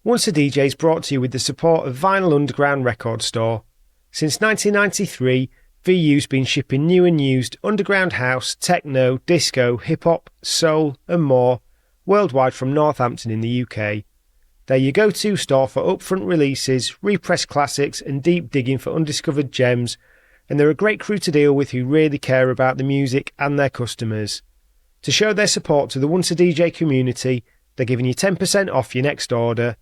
Once a DJ is brought to you with the support of Vinyl Underground Record Store. Since 1993, VU's been shipping new and used underground house, techno, disco, hip-hop, soul and more worldwide from Northampton in the UK. They're your go-to store for upfront releases, repressed classics and deep digging for undiscovered gems, and they're a great crew to deal with who really care about the music and their customers. To show their support to the Once a DJ community, they're giving you 10% off your next order.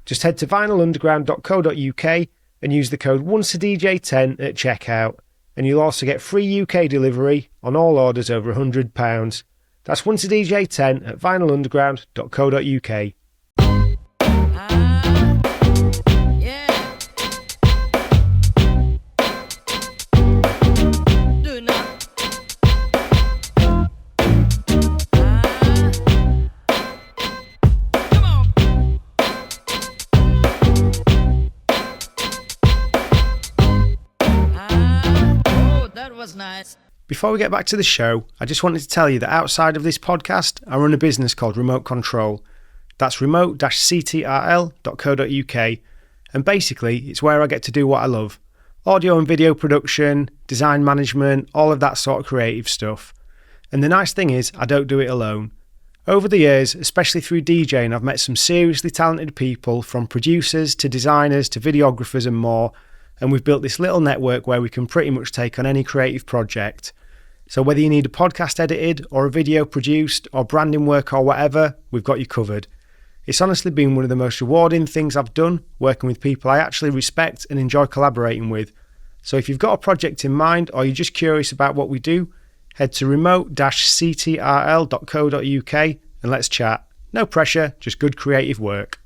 Just head to vinylunderground.co.uk and use the code ONCEADJ10 at checkout, and you'll also get free UK delivery on all orders over £100. That's ONCEADJ10 at vinylunderground.co.uk. Nice. Before we get back to the show, I just wanted to tell you that outside of this podcast, I run a business called Remote Control. That's remote-ctrl.co.uk, and basically it's where I get to do what I love: audio and video production, design management, all of that sort of creative stuff. And the nice thing is, I don't do it alone. Over the years, especially through DJing, I've met some seriously talented people, from producers to designers to videographers and more, and we've built this little network where we can pretty much take on any creative project. So whether you need a podcast edited or a video produced or branding work or whatever, we've got you covered. It's honestly been one of the most rewarding things I've done, working with people I actually respect and enjoy collaborating with. So if you've got a project in mind or you're just curious about what we do, head to remote-ctrl.co.uk and let's chat. No pressure, just good creative work.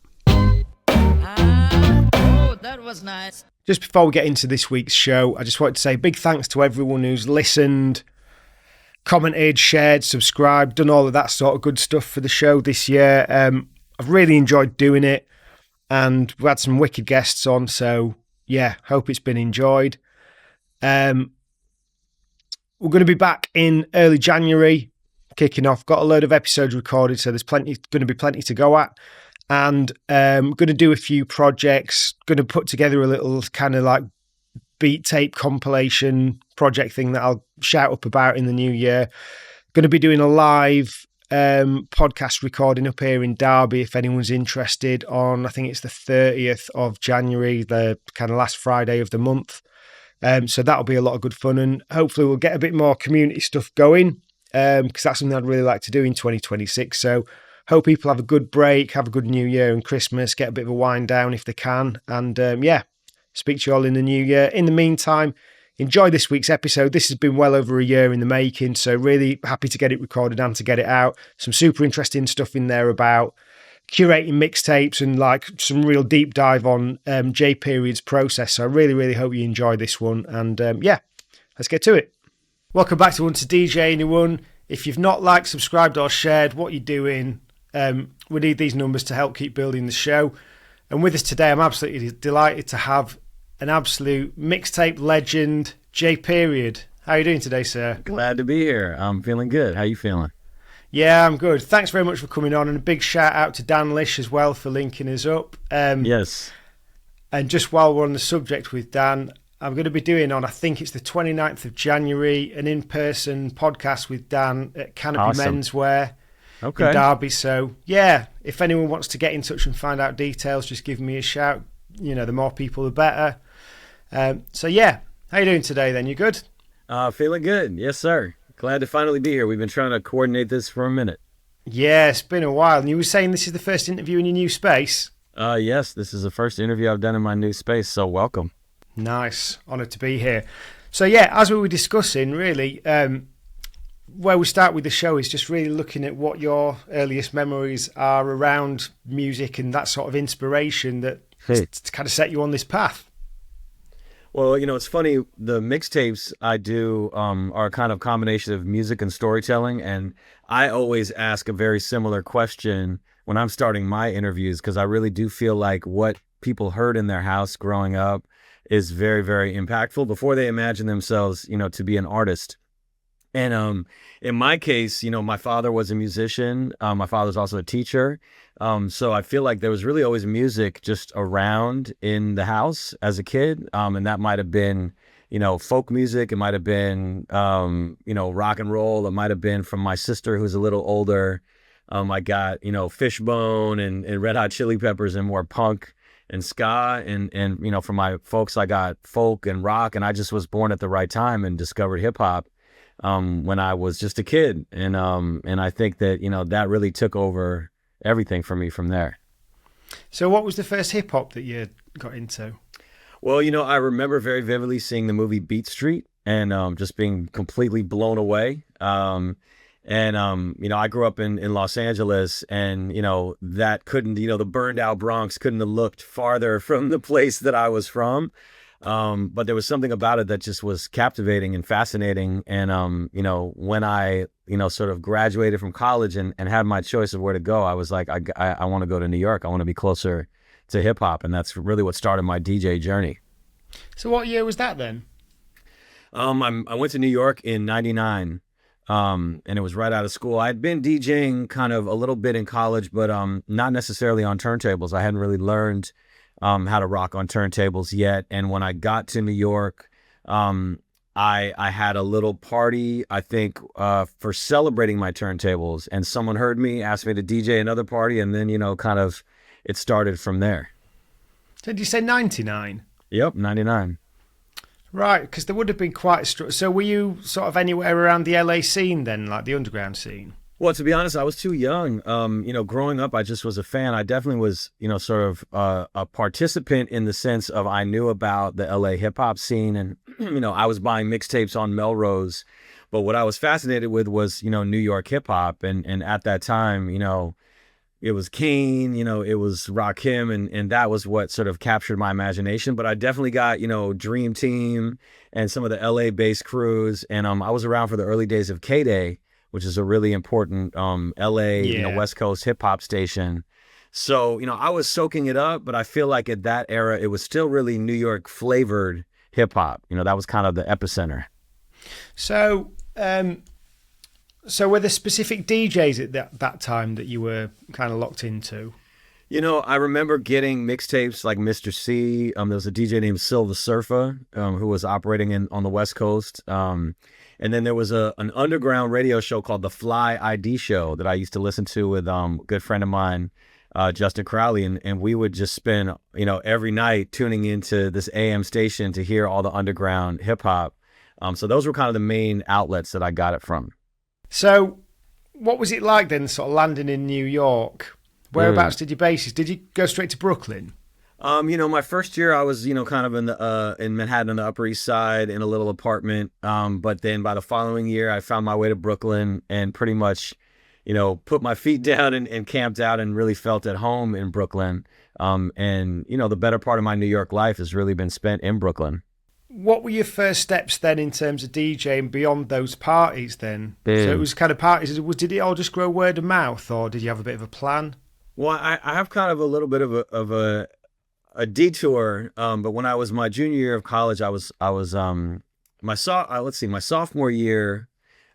That was nice. Just before we get into this week's show, I just wanted to say big thanks to everyone who's listened, commented, shared, subscribed, done all of that sort of good stuff for the show this year. I've really enjoyed doing it, and we had some wicked guests on, so yeah, hope it's been enjoyed. We're going to be back in early January, kicking off. Got a load of episodes recorded, so there's going to be plenty to go at. And going to do a few projects, going to put together a little kind of like beat tape compilation project thing that I'll shout up about in the new year. Going to be doing a live podcast recording up here in Derby if anyone's interested, on I think it's the 30th of January, the kind of last Friday of the month. So that'll be a lot of good fun, and hopefully we'll get a bit more community stuff going, because that's something I'd really like to do in 2026. So hope people have a good break, have a good New Year and Christmas, get a bit of a wind down if they can. And speak to you all in the new year. In the meantime, enjoy this week's episode. This has been well over a year in the making, so really happy to get it recorded and to get it out. Some super interesting stuff in there about curating mixtapes and like some real deep dive on J.Period's process. So I really, really hope you enjoy this one. And let's get to it. Welcome back to Once a DJ, anyone. If you've not liked, subscribed or shared, what you're doing, we need these numbers to help keep building the show. And with us today, I'm absolutely delighted to have an absolute mixtape legend, J.Period. How are you doing today, sir? Glad to be here. I'm feeling good. How you feeling? Yeah, I'm good. Thanks very much for coming on, and a big shout out to Dan Lish as well for linking us up. Yes. And just while we're on the subject with Dan, I'm going to be doing on, I think it's the 29th of January, an in-person podcast with Dan at Canopy Menswear. Okay. In Derby. So yeah, if anyone wants to get in touch and find out details, just give me a shout. You know, the more people the better. So yeah, how you doing today then? You good? Feeling good. Yes, sir. Glad to finally be here. We've been trying to coordinate this for a minute. Yeah, it's been a while. And you were saying this is the first interview in your new space? Yes, this is the first interview I've done in my new space, so welcome. Nice. Honoured to be here. So yeah, as we were discussing, really, where we start with the show is just really looking at what your earliest memories are around music and that sort of inspiration that to kind of set you on this path. Well, you know, it's funny. The mixtapes I do are a kind of combination of music and storytelling, and I always ask a very similar question when I'm starting my interviews, because I really do feel like what people heard in their house growing up is very, very impactful before they imagine themselves, you know, to be an artist. And in my case, my father was a musician. My father's also a teacher. So I feel like there was really always music just around in the house as a kid. And that might have been, folk music. It might have been, rock and roll. It might have been from my sister who's a little older. I got, Fishbone and Red Hot Chili Peppers and more punk and ska. And from my folks, I got folk and rock. And I just was born at the right time and discovered hip hop when I was just a kid. And I think that, that really took over everything for me from there. So what was the first hip hop that you got into? Well, I remember very vividly seeing the movie Beat Street and just being completely blown away. I grew up in Los Angeles, and, that couldn't, the burned out Bronx couldn't have looked farther from the place that I was from. But there was something about it that just was captivating and fascinating. And, when I, sort of graduated from college and had my choice of where to go, I was like, I want to go to New York. I want to be closer to hip hop. And that's really what started my DJ journey. So what year was that then? I went to New York in 99. And it was right out of school. I had been DJing kind of a little bit in college, but not necessarily on turntables. I hadn't really learned how to rock on turntables yet. And when I got to New York, I had a little party, I think, for celebrating my turntables. And someone heard me, asked me to DJ another party, and then, kind of it started from there. So did you say 99? Yep, 99. Right, because there would have been quite a... So were you sort of anywhere around the LA scene then, like the underground scene? Well, to be honest, I was too young. Growing up, I just was a fan. I definitely was, sort of a participant in the sense of I knew about the LA hip hop scene, and, I was buying mixtapes on Melrose. But what I was fascinated with was, New York hip hop. And at that time, it was Kane, it was Rakim, and that was what sort of captured my imagination. But I definitely got, Dream Team and some of the LA based crews. And I was around for the early days of K-Day, which is a really important LA, West Coast hip hop station. So, I was soaking it up, but I feel like at that era, it was still really New York flavored hip hop. That was kind of the epicenter. So, were there specific DJs at that time that you were kind of locked into? I remember getting mixtapes like Mr. C. There was a DJ named Silva Surfa who was operating on the West Coast. And then there was an underground radio show called The Fly ID Show that I used to listen to with a good friend of mine, Justin Crowley. And we would just spend, every night tuning into this AM station to hear all the underground hip hop. So those were kind of the main outlets that I got it from. So what was it like then, sort of landing in New York? Whereabouts did you base it? Did you go straight to Brooklyn? My first year I was, kind of in Manhattan on the Upper East Side in a little apartment. But then by the following year, I found my way to Brooklyn and pretty much, put my feet down and camped out and really felt at home in Brooklyn. The better part of my New York life has really been spent in Brooklyn. What were your first steps then in terms of DJing beyond those parties then? So it was kind of parties. Did it all just grow word of mouth, or did you have a bit of a plan? Well, I have kind of a little bit of a detour. But when I was my junior year of college, my sophomore year,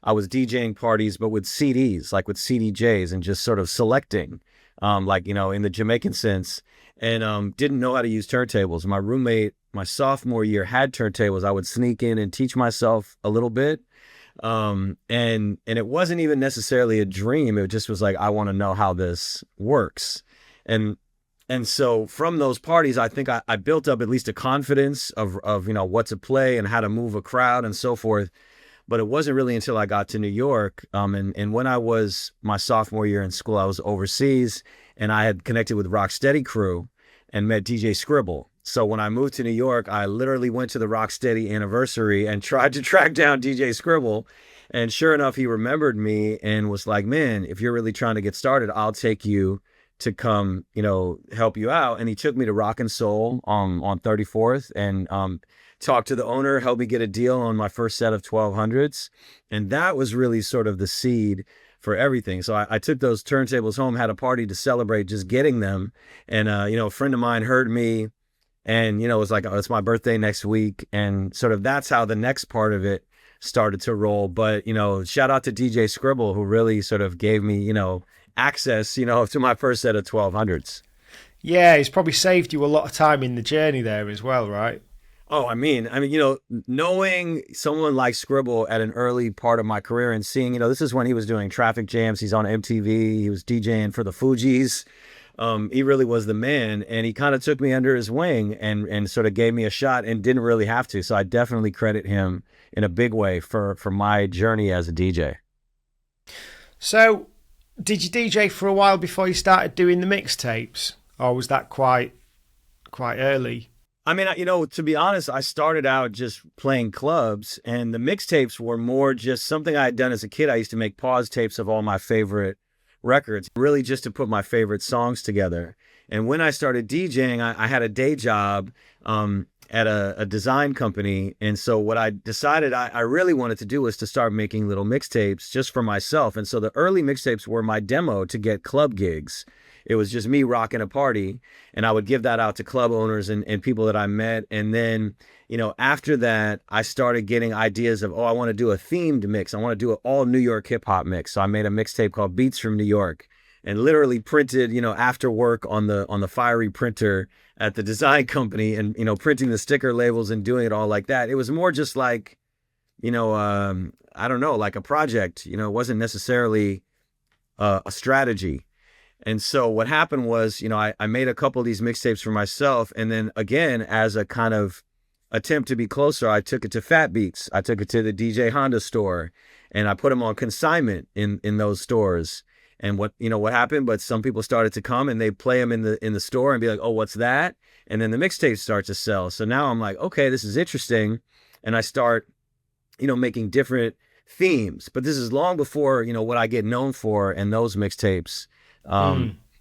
I was DJing parties, but with CDs, like with CDJs, and just sort of selecting, in the Jamaican sense, and didn't know how to use turntables. My roommate, my sophomore year, had turntables. I would sneak in and teach myself a little bit. And it wasn't even necessarily a dream. It just was like, I want to know how this works. And so from those parties, I think I built up at least a confidence of what to play and how to move a crowd and so forth. But it wasn't really until I got to New York. And when I was my sophomore year in school, I was overseas, and I had connected with Rocksteady crew and met DJ Scribble. So when I moved to New York, I literally went to the Rocksteady anniversary and tried to track down DJ Scribble. And sure enough, he remembered me and was like, man, if you're really trying to get started, I'll take you to come, help you out. And he took me to Rock and Soul on 34th and talked to the owner, helped me get a deal on my first set of 1200s. And that was really sort of the seed for everything. So I took those turntables home, had a party to celebrate just getting them. And, a friend of mine heard me and, it was like, oh, it's my birthday next week. And sort of that's how the next part of it started to roll. But, shout out to DJ Scribble, who really sort of gave me, access, to my first set of 1200s. Yeah, it's probably saved you a lot of time in the journey there as well, right? Oh, knowing someone like Scribble at an early part of my career and seeing, this is when he was doing traffic jams. He's on MTV. He was DJing for the Fugees. He really was the man, and he kind of took me under his wing and sort of gave me a shot and didn't really have to. So I definitely credit him in a big way for my journey as a DJ. So, did you DJ for a while before you started doing the mixtapes, or was that quite early? I mean, to be honest, I started out just playing clubs, and the mixtapes were more just something I had done as a kid. I used to make pause tapes of all my favorite records, really just to put my favorite songs together. And when I started DJing, I had a day job at a design company. And so what I decided I really wanted to do was to start making little mixtapes just for myself. And so the early mixtapes were my demo to get club gigs. It was just me rocking a party, and I would give that out to club owners and people that I met. And then, after that, I started getting ideas of, I want to do a themed mix. I want to do an all New York hip hop mix. So I made a mixtape called Beats from New York and literally printed, after work on the fiery printer at the design company and, printing the sticker labels and doing it all like that. It was more just like, I don't know, like a project, it wasn't necessarily a strategy. And so what happened was, I made a couple of these mixtapes for myself. And then again, as a kind of attempt to be closer, I took it to Fat Beats. I took it to the DJ Honda store, and I put them on consignment in those stores. And what happened, but some people started to come and they play them in the store and be like, oh, what's that? And then the mixtapes start to sell. So now I'm like, okay, this is interesting. And I start, making different themes, but this is long before, what I get known for in those mixtapes.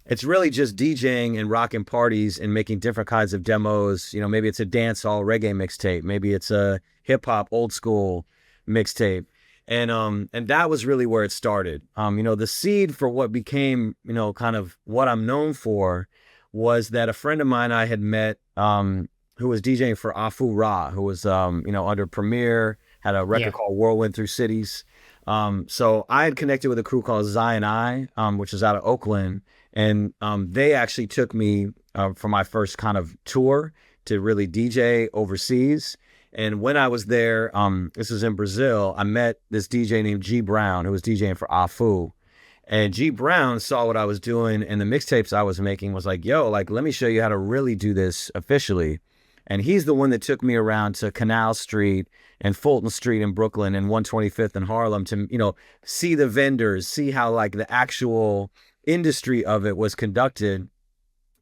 It's really just DJing and rocking parties and making different kinds of demos. Maybe it's a dancehall reggae mixtape. Maybe it's a hip hop old school mixtape. And that was really where it started. The seed for what became, kind of what I'm known for was that a friend of mine I had met, who was DJing for Afu Ra, who was, under Premier, had a record called Whirlwind Through Cities. So I had connected with a crew called Zion I, which is out of Oakland. And they actually took me for my first kind of tour to really DJ overseas. And when I was there, this was in Brazil, I met this DJ named G Brown, who was DJing for Afu. And G Brown saw what I was doing and the mixtapes I was making, was like, yo, like, let me show you how to really do this officially. And he's the one that took me around to Canal Street and Fulton Street in Brooklyn and 125th in Harlem to, see the vendors, see how like the actual industry of it was conducted.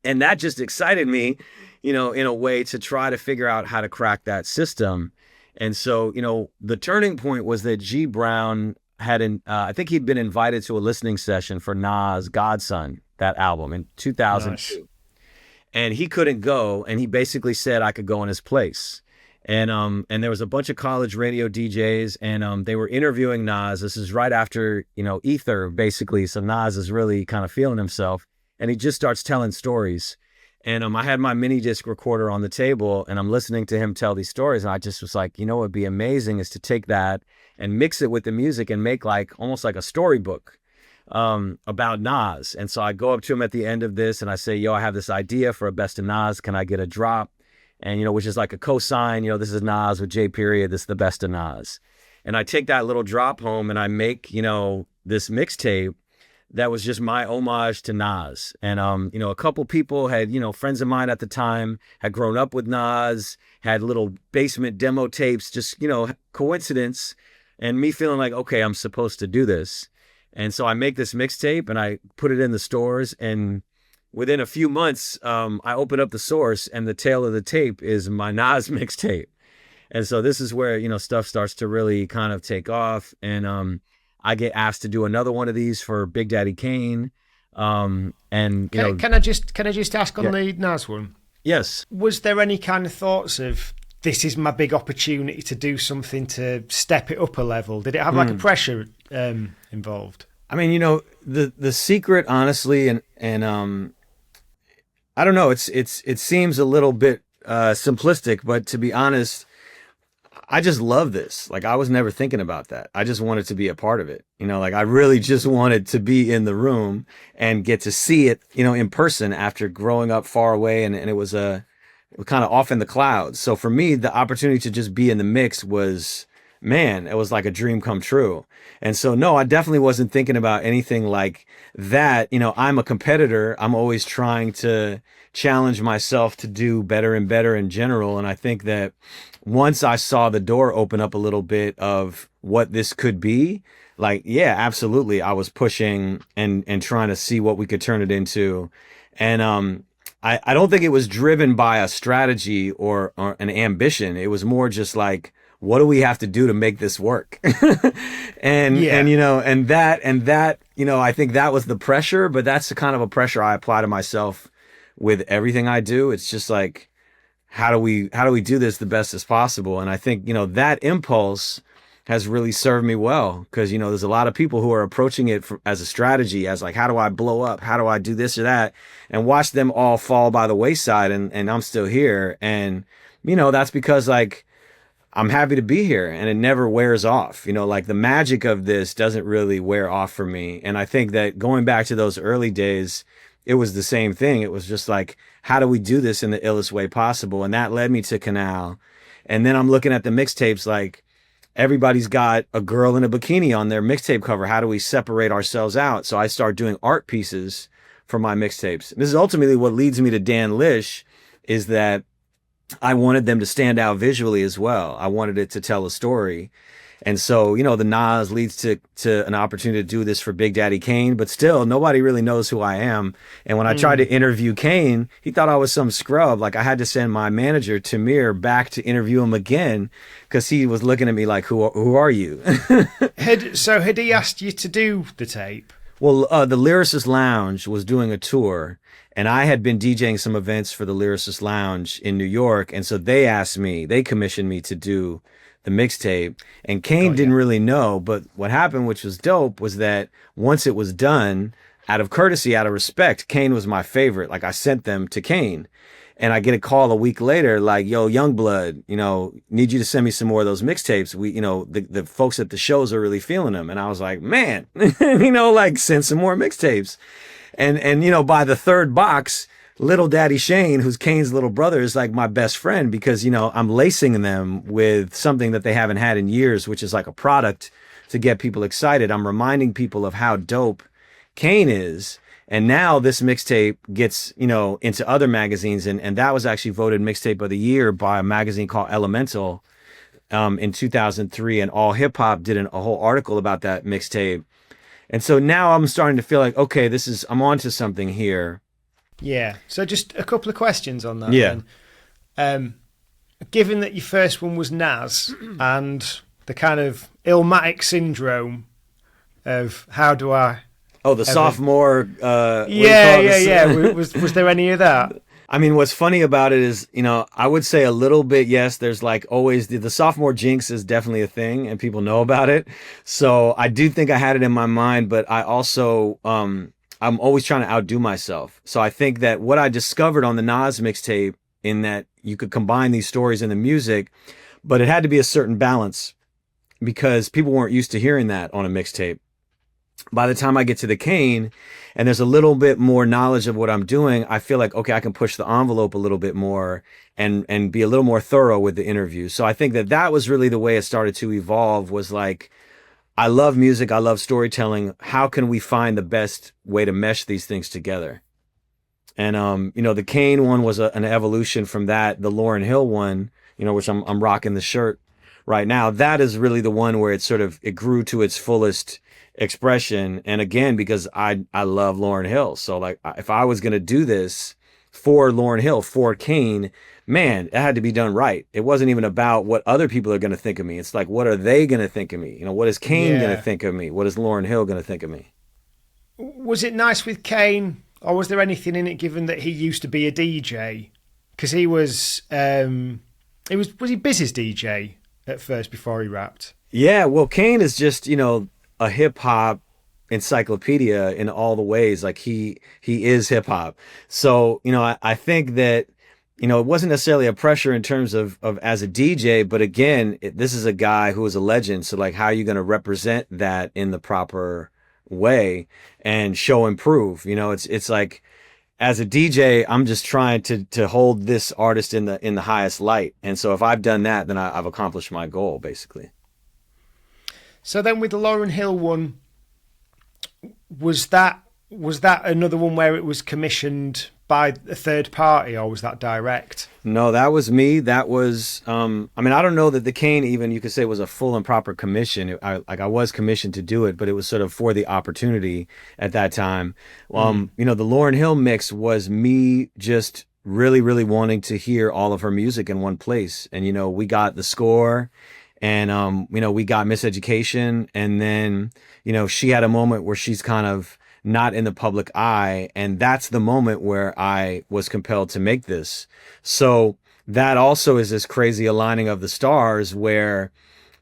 And that just excited me, in a way to try to figure out how to crack that system. And so, the turning point was that G Brown had, I think he'd been invited to a listening session for Nas' Godson, that album in 2002. Nice. And he couldn't go, and he basically said I could go in his place. And there was a bunch of college radio DJs, and they were interviewing Nas. This is right after, Ether, basically. So Nas is really kind of feeling himself, and he just starts telling stories. And I had my mini disc recorder on the table, and I'm listening to him tell these stories. And I just was like, what would be amazing is to take that and mix it with the music and make like almost like a storybook about Nas. And so I go up to him at the end of this and I say, yo, I have this idea for a best of Nas. Can I get a drop? And, which is like a cosign, this is Nas with J.Period. This is the best of Nas. And I take that little drop home and I make, this mixtape that was just my homage to Nas. And, a couple people had, friends of mine at the time had grown up with Nas, had little basement demo tapes, just, coincidence, and me feeling like, okay, I'm supposed to do this. And so I make this mixtape and I put it in the stores, and within a few months, I open up the source and the tail of the tape is my Nas mixtape. And so this is where, stuff starts to really kind of take off. And, I get asked to do another one of these for Big Daddy Kane. And can I just ask on the Nas one? Yes. Was there any kind of thoughts of, this is my big opportunity to do something to step it up a level? Did it have like a pressure involved? I mean, the secret, honestly, and I don't know, it seems a little bit simplistic, but to be honest, I just love this. Like I was never thinking about that. I just wanted to be a part of it. Like I really just wanted to be in the room and get to see it, in person after growing up far away. And it was kind of off in the clouds. So for me, the opportunity to just be in the mix was, man, it was like a dream come true. And so, no, I definitely wasn't thinking about anything like that. I'm a competitor. I'm always trying to challenge myself to do better and better in general. And I think that once I saw the door open up a little bit of what this could be, like, yeah, absolutely. I was pushing and trying to see what we could turn it into. And, I don't think it was driven by a strategy or an ambition. It was more just like, what do we have to do to make this work? and that, I think that was the pressure, but that's the kind of a pressure I apply to myself with everything I do. It's just like, how do we do this the best as possible? And I think, that impulse has really served me well, because there's a lot of people who are approaching it as a strategy, as like, how do I blow up, how do I do this or that, and watch them all fall by the wayside, and I'm still here. And that's because like I'm happy to be here, and it never wears off. Like the magic of this doesn't really wear off for me. And I think that going back to those early days, it was the same thing. It was just like, how do we do this in the illest way possible? And that led me to Canal. And then I'm looking at the mixtapes, like, everybody's got a girl in a bikini on their mixtape cover. How do we separate ourselves out? So I start doing art pieces for my mixtapes. This is ultimately what leads me to Dan Lish, is that I wanted them to stand out visually as well. I wanted it to tell a story. And so, the Nas leads to an opportunity to do this for Big Daddy Kane, but still nobody really knows who I am. And when I tried to interview Kane, he thought I was some scrub. Like I had to send my manager Tamir back to interview him again, because he was looking at me like, who are you? Had he asked you to do the tape? Well, the Lyricist Lounge was doing a tour, and I had been DJing some events for the Lyricist Lounge in New York. And so they commissioned me to do the mixtape, and Kane didn't really know. But what happened, which was dope, was that once it was done, out of courtesy, out of respect, Kane was my favorite. Like I sent them to Kane, and I get a call a week later, like, yo, Youngblood, need you to send me some more of those mixtapes. We, the folks at the shows are really feeling them. And I was like, man, like send some more mixtapes. And by the third box, Little Daddy Shane, who's Kane's little brother, is like my best friend, because, I'm lacing them with something that they haven't had in years, which is like a product to get people excited. I'm reminding people of how dope Kane is. And now this mixtape gets, into other magazines. And that was actually voted mixtape of the year by a magazine called Elemental in 2003. And All Hip Hop did a whole article about that mixtape. And so now I'm starting to feel like, okay, I'm onto something here. Yeah. So just a couple of questions on that. Yeah. Then. Given that your first one was Nas and the kind of Illmatic syndrome of how do I... Oh, the sophomore... Yeah. Was there any of that? I mean, what's funny about it is, I would say a little bit, yes, there's like always the sophomore jinx is definitely a thing and people know about it. So I do think I had it in my mind, but I also... I'm always trying to outdo myself. So I think that what I discovered on the Nas mixtape, in that you could combine these stories in the music, but it had to be a certain balance, because people weren't used to hearing that on a mixtape. By the time I get to the Kane and there's a little bit more knowledge of what I'm doing, I feel like, okay, I can push the envelope a little bit more and be a little more thorough with the interview. So I think that was really the way it started to evolve, was like, I love music. I love storytelling. How can we find the best way to mesh these things together? And, the Kane one was an evolution from that. The Lauryn Hill one, which I'm rocking the shirt right now. That is really the one where it grew to its fullest expression. And again, because I love Lauryn Hill. So like, if I was going to do this for Lauryn Hill, for Kane, man, it had to be done right. It wasn't even about what other people are going to think of me. It's like, what are they going to think of me? What is Kane going to think of me? What is Lauryn Hill going to think of me? Was it nice with Kane, or was there anything in it, given that he used to be a DJ? Because was he Biz's DJ at first before he rapped? Yeah, well, Kane is just, a hip hop encyclopedia in all the ways. Like he is hip hop. So, I think that it wasn't necessarily a pressure in terms of as a DJ, but again, this is a guy who is a legend. So like, how are you going to represent that in the proper way and show and prove? It's like, as a DJ, I'm just trying to hold this artist in the highest light. And so if I've done that, then I've accomplished my goal, basically. So then with the Lauryn Hill one, was that another one where it was commissioned by a third party, or was that direct? No, that was me. That was, I mean, I don't know that the Kane even, you could say, was a full and proper commission. I was commissioned to do it, but it was sort of for the opportunity at that time. The Lauryn Hill mix was me just really, really wanting to hear all of her music in one place. And, we got the score and, we got Miseducation. And then, she had a moment where she's kind of not in the public eye. And that's the moment where I was compelled to make this. So that also is this crazy aligning of the stars where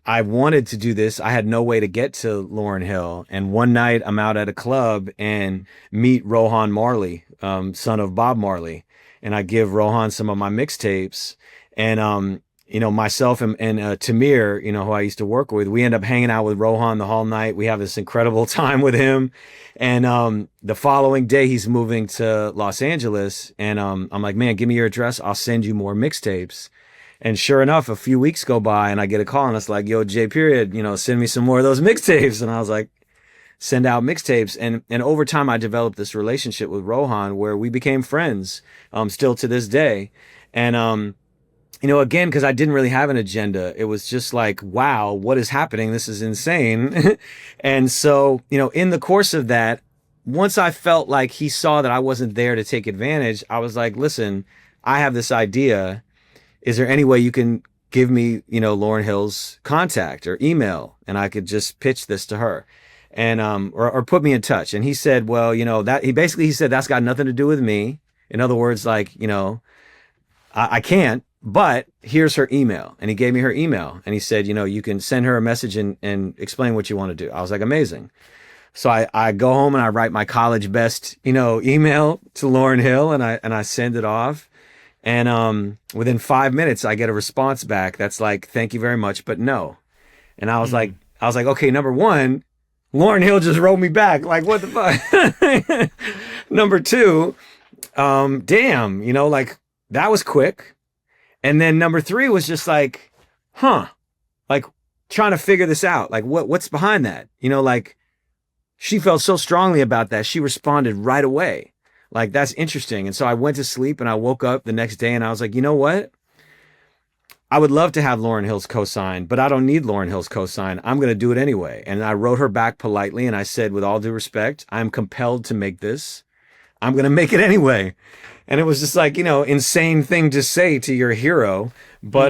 I wanted to do this. I had no way to get to Lauryn Hill. And one night I'm out at a club and meet Rohan Marley, son of Bob Marley. And I give Rohan some of my mixtapes. And, myself and Tamir, who I used to work with, we end up hanging out with Rohan the whole night. We have this incredible time with him. And the following day, he's moving to Los Angeles. And I'm like, man, give me your address. I'll send you more mixtapes. And sure enough, a few weeks go by and I get a call and it's like, yo, J.Period, send me some more of those mixtapes. And I was like, send out mixtapes. And over time, I developed this relationship with Rohan where we became friends, still to this day. And, again, because I didn't really have an agenda, it was just like, wow, what is happening? This is insane. And so, in the course of that, once I felt like he saw that I wasn't there to take advantage, I was like, listen, I have this idea. Is there any way you can give me, Lauryn Hill's contact or email and I could just pitch this to her and, or put me in touch? And he said, well, he said, that's got nothing to do with me. In other words, like, I can't. But here's her email. And he gave me her email. And he said, you can send her a message and explain what you want to do. I was like, amazing. So I go home and I write my college best, email to Lauryn Hill and I send it off. And within 5 minutes, I get a response back that's like, thank you very much, but no. And I was like, okay, number one, Lauryn Hill just wrote me back. Like, what the fuck? Number two, damn, like that was quick. And then number three was just like, like trying to figure this out. Like what's behind that? Like she felt so strongly about that. She responded right away. Like, that's interesting. And so I went to sleep and I woke up the next day and I was like, you know what? I would love to have Lauryn Hill's cosign, but I don't need Lauryn Hill's cosign. I'm going to do it anyway. And I wrote her back politely and I said, with all due respect, I'm compelled to make this. I'm going to make it anyway. And it was just like, insane thing to say to your hero. But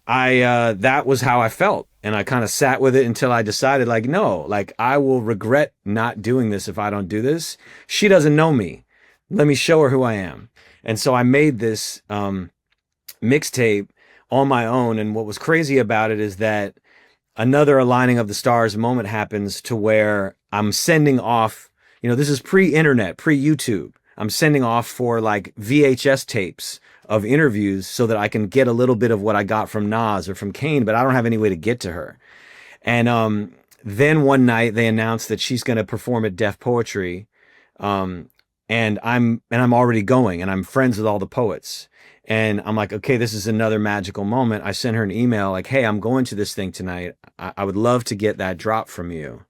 that was how I felt. And I kind of sat with it until I decided, like, no, like I will regret not doing this if I don't do this. She doesn't know me. Let me show her who I am. And so I made this mixtape on my own. And what was crazy about it is that another aligning of the stars moment happens to where I'm sending off, this is pre-internet, pre-YouTube. I'm sending off for like VHS tapes of interviews so that I can get a little bit of what I got from Nas or from Kane, but I don't have any way to get to her. And then one night they announced that she's going to perform at Def Poetry. And I'm already going and I'm friends with all the poets. And I'm like, okay, this is another magical moment. I sent her an email like, hey, I'm going to this thing tonight. I would love to get that drop from you.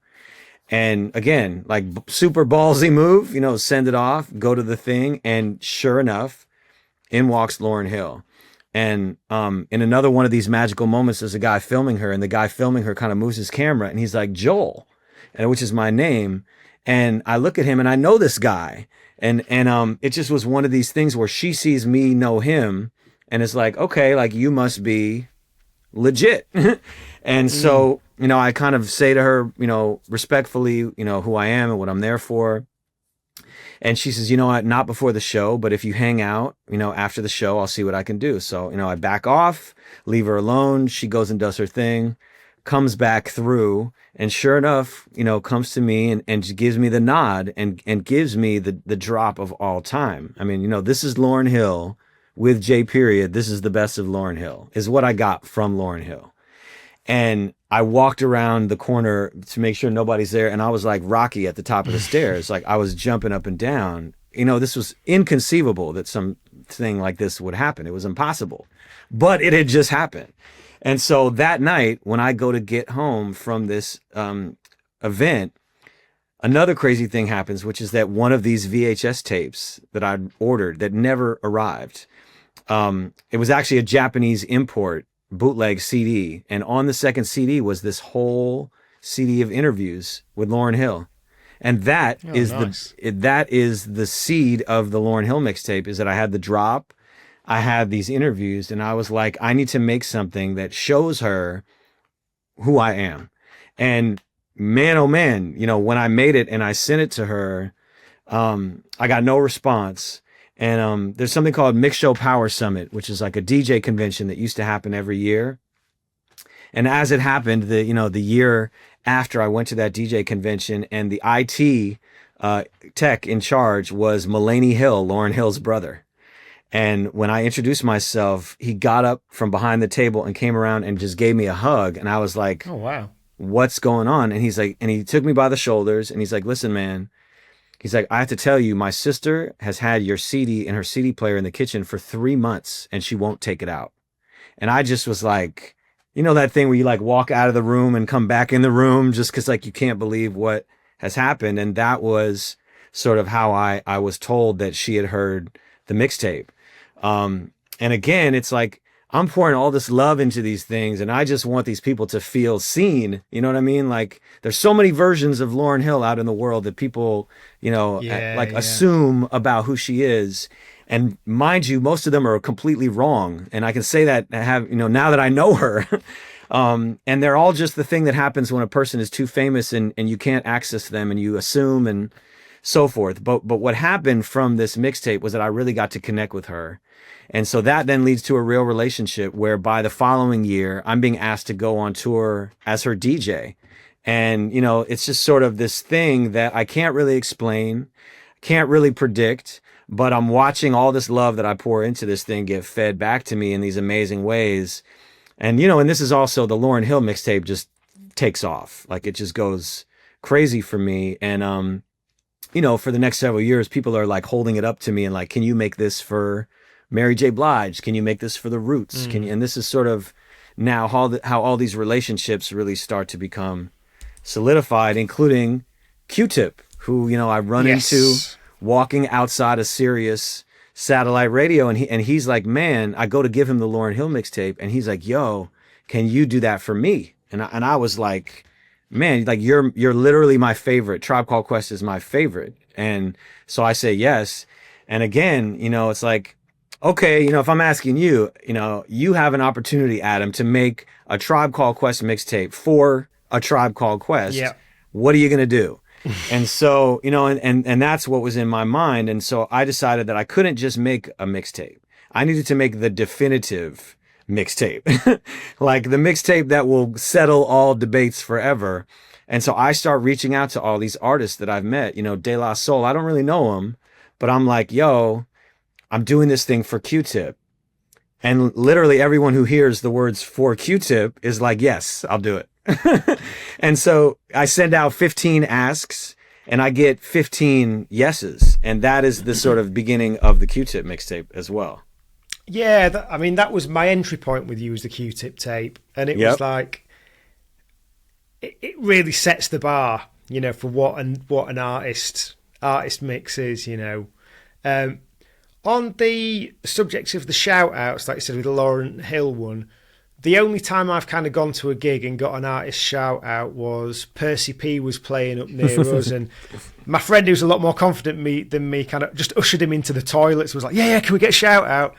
And again, like super ballsy move, send it off, go to the thing. And sure enough, in walks Lauryn Hill. And in another one of these magical moments, there's a guy filming her and the guy filming her kind of moves his camera and he's like, Joel, and which is my name. And I look at him and I know this guy. And it just was one of these things where she sees me know him and it's like, okay, like you must be legit. And so, I kind of say to her, respectfully, who I am and what I'm there for. And she says, you know what, not before the show, but if you hang out, after the show, I'll see what I can do. So, I back off, leave her alone. She goes and does her thing, comes back through, and sure enough, comes to me and gives me the nod and gives me the drop of all time. I mean, this is Lauryn Hill with J.Period. This is the best of Lauryn Hill, is what I got from Lauryn Hill. And I walked around the corner to make sure nobody's there. And I was like Rocky at the top of the stairs. Like I was jumping up and down. You know, this was inconceivable that something like this would happen. It was impossible, but it had just happened. And so that night when I go to get home from this event, another crazy thing happens, which is that one of these VHS tapes that I'd ordered that never arrived, it was actually a Japanese import bootleg CD, and on the second CD was this whole CD of interviews with Lauryn Hill, and that is the seed of the Lauryn Hill mixtape. Is that I had the drop, I had these interviews, and I was like, I need to make something that shows her who I am. And man, oh man, you know, when I made it and I sent it to her, I got no response. And there's something called Mix Show Power Summit, which is like a DJ convention that used to happen every year. And as it happened, the year after I went to that DJ convention, and the IT tech in charge was Mulaney Hill, Lauryn Hill's brother. And when I introduced myself, he got up from behind the table and came around and just gave me a hug. And I was like, oh, wow, what's going on? And he's like, and he took me by the shoulders and he's like, listen, man. He's like, I have to tell you, my sister has had your CD in her CD player in the kitchen for 3 months and she won't take it out. And I just was like, you know, that thing where you like walk out of the room and come back in the room just because like you can't believe what has happened. And that was sort of how I was told that she had heard the mixtape. And again, it's like, I'm pouring all this love into these things and I just want these people to feel seen. You know what I mean? Like there's so many versions of Lauryn Hill out in the world that people, you know, assume about who she is. And mind you, most of them are completely wrong. And I can say that now that I know her, and they're all just the thing that happens when a person is too famous and you can't access them and you assume and so forth. But what happened from this mixtape was that I really got to connect with her. And so that then leads to a real relationship where by the following year, I'm being asked to go on tour as her DJ. And, you know, it's just sort of this thing that I can't really explain, can't really predict, but I'm watching all this love that I pour into this thing get fed back to me in these amazing ways. And, you know, and this is also the Lauryn Hill mixtape just takes off. Like it just goes crazy for me. And, you know, for the next several years, people are like holding it up to me and like, can you make this for Mary J. Blige? Can you make this for the Roots? Can you? And this is sort of now how all these relationships really start to become solidified, including Q-Tip, who, you know, I run into walking outside a Sirius satellite radio, and he's like, man, I go to give him the Lauryn Hill mixtape, and he's like, yo, can you do that for me? And I was like, man, like you're literally my favorite. Tribe Called Quest is my favorite. And so I say yes. And again, you know, it's like, okay, you know, if I'm asking you, you know, you have an opportunity, Adam, to make a Tribe Called Quest mixtape for a Tribe Called Quest. Yeah. What are you going to do? And so, you know, and that's what was in my mind. And so I decided that I couldn't just make a mixtape. I needed to make the definitive mixtape, like the mixtape that will settle all debates forever. And so I start reaching out to all these artists that I've met, you know, De La Soul. I don't really know him, but I'm like, yo, I'm doing this thing for Q-Tip. And literally everyone who hears the words for Q-Tip is like, yes, I'll do it. And so I send out 15 asks and I get 15 yeses. And that is the sort of beginning of the Q-Tip mixtape as well. Yeah, I mean, that was my entry point with you, as the Q-Tip tape. And it was like, it really sets the bar, you know, for what an artist mix is, you know. On the subject of the shout-outs, like you said with the Lauryn Hill one, the only time I've kind of gone to a gig and got an artist shout-out was Percy P was playing up near us, and my friend, who's a lot more confident than me, kind of just ushered him into the toilets, was like, yeah, can we get a shout-out?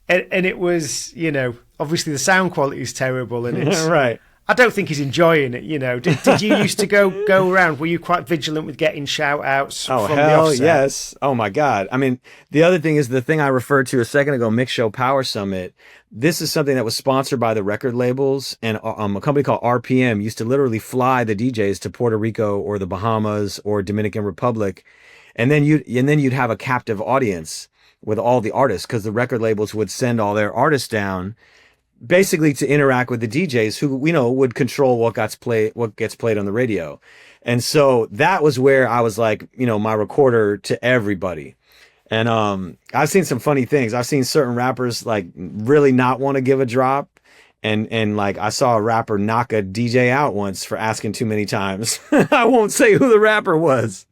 And it was, you know, obviously the sound quality is terrible, and it's... right. I don't think he's enjoying it, you know. Did you used to go around? Were you quite vigilant with getting shout-outs from the offset? Yes. Oh, my God. I mean, the other thing is the thing I referred to a second ago, Mix Show Power Summit. This is something that was sponsored by the record labels, and a company called RPM used to literally fly the DJs to Puerto Rico or the Bahamas or Dominican Republic, and then you'd have a captive audience. with all the artists, because the record labels would send all their artists down basically to interact with the DJs who, would control what gets played on the radio. And so that was where I was like, my recorder to everybody. And I've seen some funny things. I've seen certain rappers like really not want to give a drop. And like I saw a rapper knock a DJ out once for asking too many times. I won't say who the rapper was.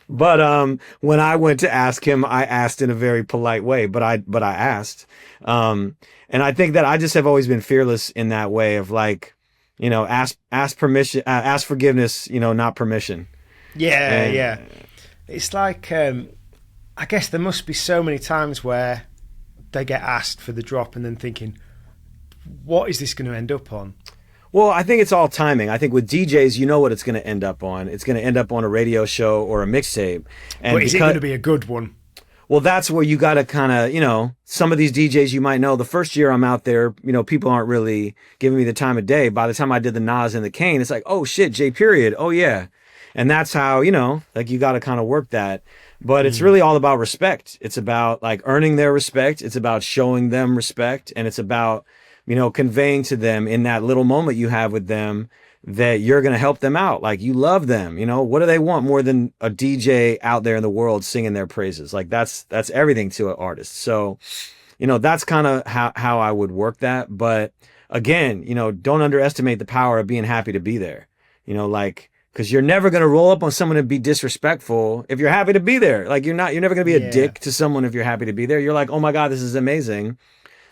But when I went to ask him, I asked in a very polite way, but I asked. And I think that I just have always been fearless in that way of like, ask permission, ask forgiveness, not permission. Yeah, yeah. It's like, I guess there must be so many times where they get asked for the drop and then thinking, what is this going to end up on? Well, I think it's all timing. I think with DJs, you know what it's going to end up on. It's going to end up on a radio show or a mixtape. But is it going to be a good one? Well, that's where you got to kind of, some of these DJs you might know. The first year I'm out there, people aren't really giving me the time of day. By the time I did the Nas and the Kane, it's like, oh shit, J.Period. Oh yeah. And that's how, like you got to kind of work that. But it's really all about respect. It's about like earning their respect. It's about showing them respect. And it's about, conveying to them in that little moment you have with them that you're going to help them out. Like you love them, what do they want more than a DJ out there in the world singing their praises? Like that's everything to an artist. So, that's kind of how I would work that. But again, don't underestimate the power of being happy to be there, because you're never going to roll up on someone and be disrespectful if you're happy to be there. Like you're never going to be a dick to someone if you're happy to be there. You're like, oh my God, this is amazing.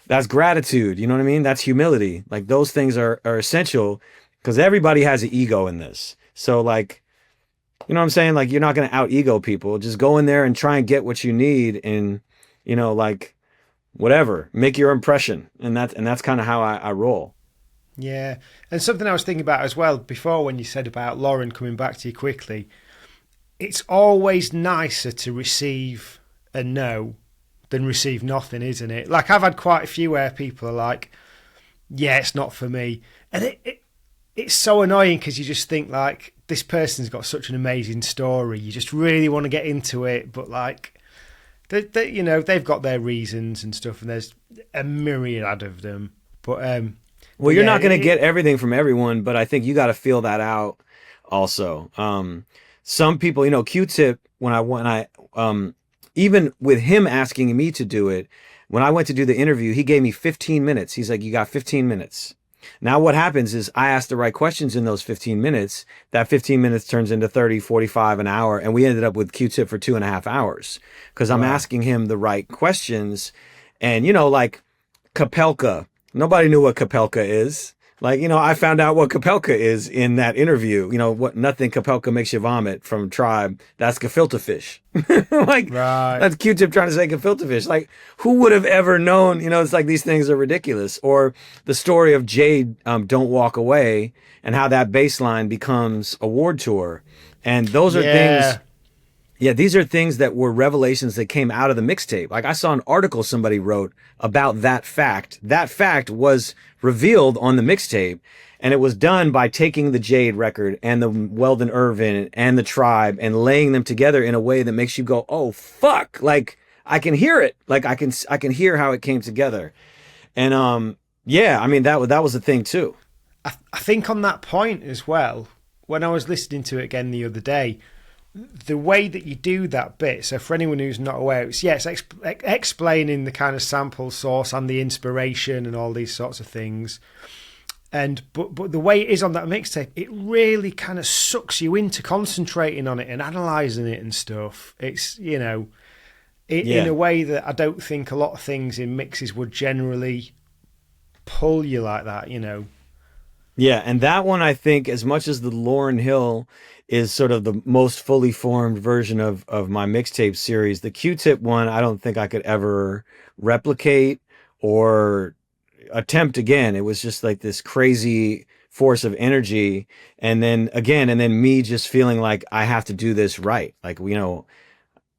That's gratitude. You know what I mean? That's humility. Like those things are essential because everybody has an ego in this. So like, you know what I'm saying? Like you're not going to out ego people. Just go in there and try and get what you need and, like whatever, make your impression. And that's kind of how I roll. Yeah. And something I was thinking about as well before when you said about Lauryn coming back to you quickly, it's always nicer to receive a no than receive nothing, isn't it? Like I've had quite a few where people are like, yeah, it's not for me. And it's so annoying because you just think like this person's got such an amazing story. You just really want to get into it. But like, they've got their reasons and stuff and there's a myriad of them. But, well, you're not going to get everything from everyone, but I think you got to feel that out also. Some people, Q-Tip, even with him asking me to do it, when I went to do the interview, he gave me 15 minutes. He's like, you got 15 minutes. Now what happens is I asked the right questions in those 15 minutes. That 15 minutes turns into 30, 45, an hour. And we ended up with Q-Tip for 2.5 hours because I'm asking him the right questions. And, like Kapelka, nobody knew what Kapelka is. Like, I found out what Kapelka is in that interview. What nothing Kapelka makes you vomit from Tribe. That's gefilte fish. Like, right. That's Q-Tip trying to say gefilte fish. Like, who would have ever known? It's like these things are ridiculous. Or the story of Jade, Don't Walk Away, and how that bass line becomes a ward tour. And those are things. Yeah, these are things that were revelations that came out of the mixtape. Like I saw an article somebody wrote about that fact. That fact was revealed on the mixtape, and it was done by taking the Jade record and the Weldon Irvin and the Tribe and laying them together in a way that makes you go, "Oh fuck!" Like I can hear it. Like I can hear how it came together. And yeah, I mean that was the thing too. I think on that point as well, when I was listening to it again the other day, the way that you do that bit, so for anyone who's not aware, it's explaining the kind of sample source and the inspiration and all these sorts of things. And but the way it is on that mixtape, it really kind of sucks you into concentrating on it and analysing it and stuff. It's, in a way that I don't think a lot of things in mixes would generally pull you like that, Yeah, and that one, I think, as much as the Lauryn Hill is sort of the most fully formed version of my mixtape series, the Q-Tip one, I don't think I could ever replicate or attempt again. It was just like this crazy force of energy. And then me just feeling like I have to do this right. Like,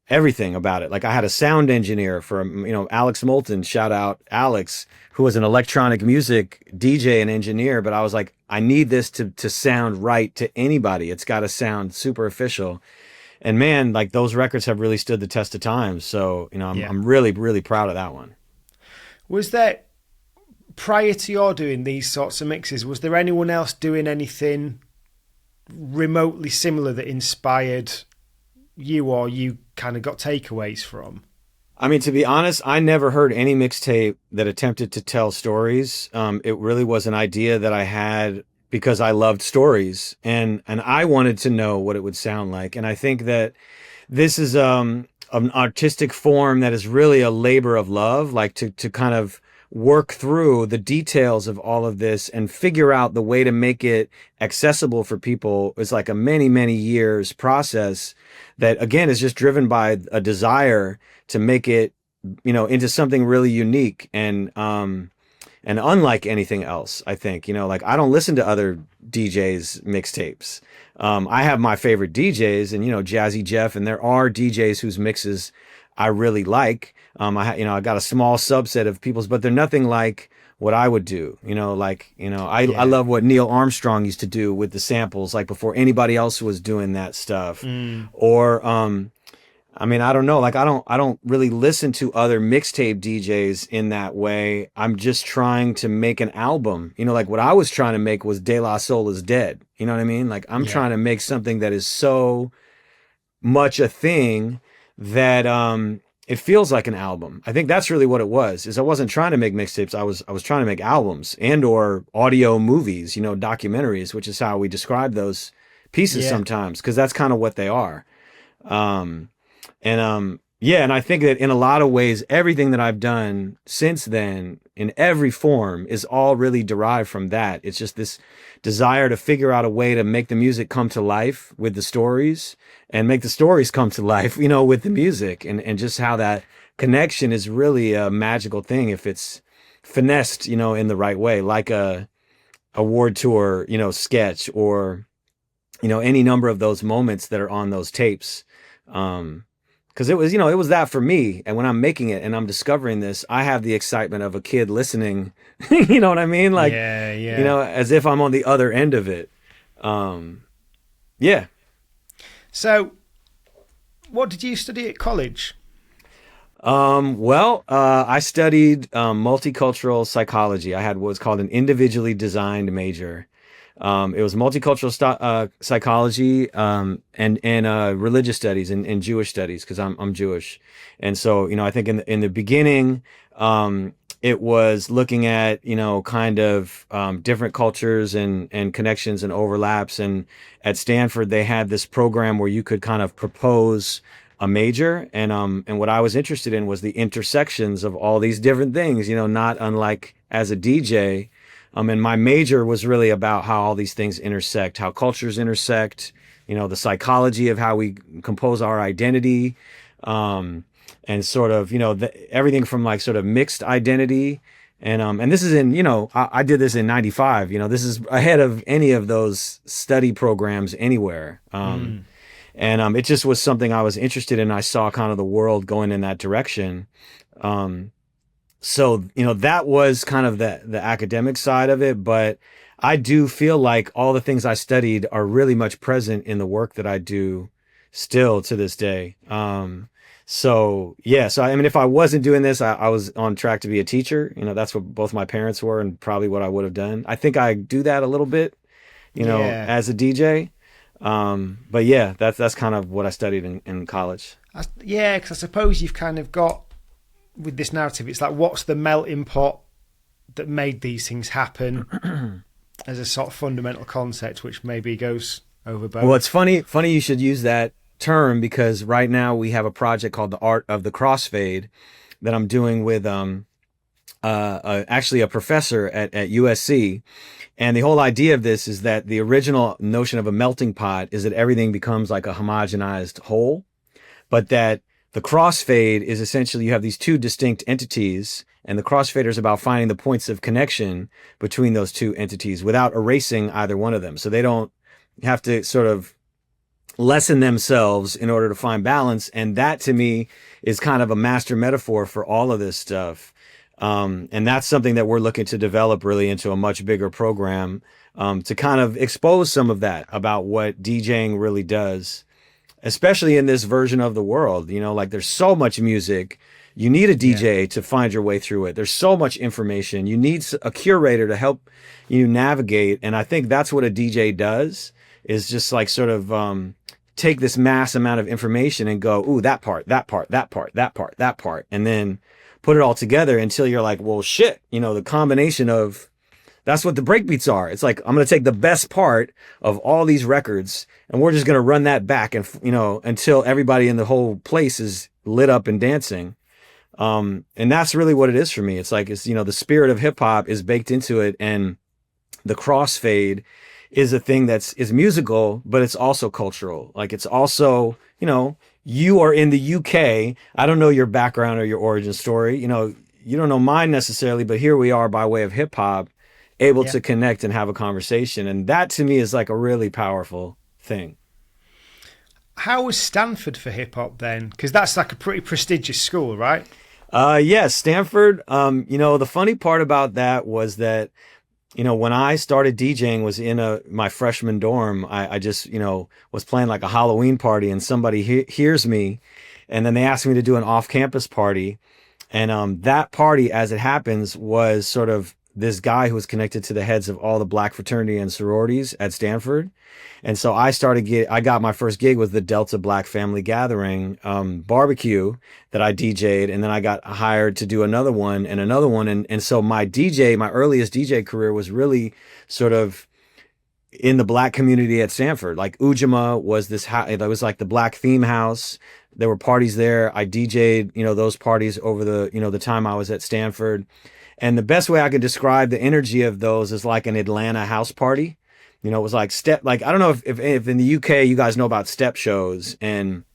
everything about it. Like I had a sound engineer for, Alex Moulton, shout out Alex, who was an electronic music DJ and engineer. But I was like, I need this to sound right to anybody. It's got to sound super official. and man, like those records have really stood the test of time. So, I'm really, really proud of that one. Was there, prior to your doing these sorts of mixes, was there anyone else doing anything remotely similar that inspired you, or you kind of got takeaways from? I mean, to be honest, I never heard any mixtape that attempted to tell stories. It really was an idea that I had because I loved stories, and I wanted to know what it would sound like. And I think that this is an artistic form that is really a labor of love, like to kind of work through the details of all of this and figure out the way to make it accessible for people is like a many, many years process that, again, is just driven by a desire to make it, into something really unique and unlike anything else. I think, like I don't listen to other DJs mixtapes. I have my favorite DJs and, Jazzy Jeff, and there are DJs whose mixes I really like. I got a small subset of people's, but they're nothing like what I would do. I love what Neil Armstrong used to do with the samples, like before anybody else was doing that stuff. Or, I don't know, like I don't really listen to other mixtape DJs in that way. I'm just trying to make an album. Like what I was trying to make was De La Soul is Dead. You know what I mean? Like I'm trying to make something that is so much a thing that it feels like an album. I think that's really what it was. Is I wasn't trying to make mixtapes. I was trying to make albums and or audio movies, documentaries, which is how we describe those pieces sometimes, because that's kind of what they are. And I think that in a lot of ways, everything that I've done since then in every form is all really derived from that. It's just this desire to figure out a way to make the music come to life with the stories and make the stories come to life, with the music, and just how that connection is really a magical thing if it's finessed, in the right way, like a award tour, sketch, or, any number of those moments that are on those tapes. Because it was that for me. And when I'm making it and I'm discovering this, I have the excitement of a kid listening. You know what I mean? Like, as if I'm on the other end of it. So, what did you study at college? I studied multicultural psychology. I had what's called an individually designed major. It was multicultural psychology and religious studies and Jewish studies, because I'm Jewish. And so, I think in the beginning, it was looking at, kind of different cultures and connections and overlaps. And at Stanford, they had this program where you could kind of propose a major. And what I was interested in was the intersections of all these different things, not unlike as a DJ. And my major was really about how all these things intersect, how cultures intersect, the psychology of how we compose our identity, and sort of, everything from like sort of mixed identity. And this is in, I did this in 95, this is ahead of any of those study programs anywhere. And it just was something I was interested in. I saw kind of the world going in that direction. So, that was kind of the academic side of it, but I do feel like all the things I studied are really much present in the work that I do still to this day. So if I wasn't doing this, I was on track to be a teacher. That's what both my parents were and probably what I would have done. I think I do that a little bit, as a DJ. But that's kind of what I studied in college. Because I suppose you've kind of got, with this narrative, it's like, what's the melting pot that made these things happen as a sort of fundamental concept, which maybe goes over both. Well, it's funny you should use that term, because right now we have a project called The Art of the Crossfade that I'm doing with actually a professor at USC. And the whole idea of this is that the original notion of a melting pot is that everything becomes like a homogenized whole, but that the crossfade is essentially you have these two distinct entities, and the crossfader is about finding the points of connection between those two entities without erasing either one of them. So they don't have to sort of lessen themselves in order to find balance. And that to me is kind of a master metaphor for all of this stuff. And that's something that we're looking to develop really into a much bigger program, to kind of expose some of that about what DJing really does. especially in this version of the world. Like there's so much music. You need a DJ to find your way through it. There's so much information. You need a curator to help you navigate. And I think that's what a DJ does, is just like sort of take this mass amount of information and go, ooh, that part, that part, that part, that part, that part, and then put it all together until you're like, well, shit, the combination of, that's what the breakbeats are. It's like, I'm going to take the best part of all these records and we're just going to run that back and, until everybody in the whole place is lit up and dancing. And that's really what it is for me. It's like, the spirit of hip hop is baked into it. And the crossfade is a thing is musical, but it's also cultural. Like it's also, you are in the UK. I don't know your background or your origin story. You don't know mine necessarily, but here we are by way of hip hop, able to connect and have a conversation. And that to me is like a really powerful thing. How was Stanford for hip hop then? Because that's like a pretty prestigious school, right? Yes, Stanford. The funny part about that was that, when I started DJing was in my freshman dorm. I just, was playing like a Halloween party and somebody hears me, and then they asked me to do an off-campus party. And that party, as it happens, was sort of this guy who was connected to the heads of all the black fraternity and sororities at Stanford. And so I got my first gig with the Delta Black Family Gathering barbecue that I DJ'd. And then I got hired to do another one and another one. And so my earliest DJ career was really sort of in the black community at Stanford. Like Ujima was that was like the black theme house. There were parties there. I DJ'd, those parties over the time I was at Stanford. And the best way I could describe the energy of those is like an Atlanta house party. It was like I don't know if in the UK you guys know about step shows, and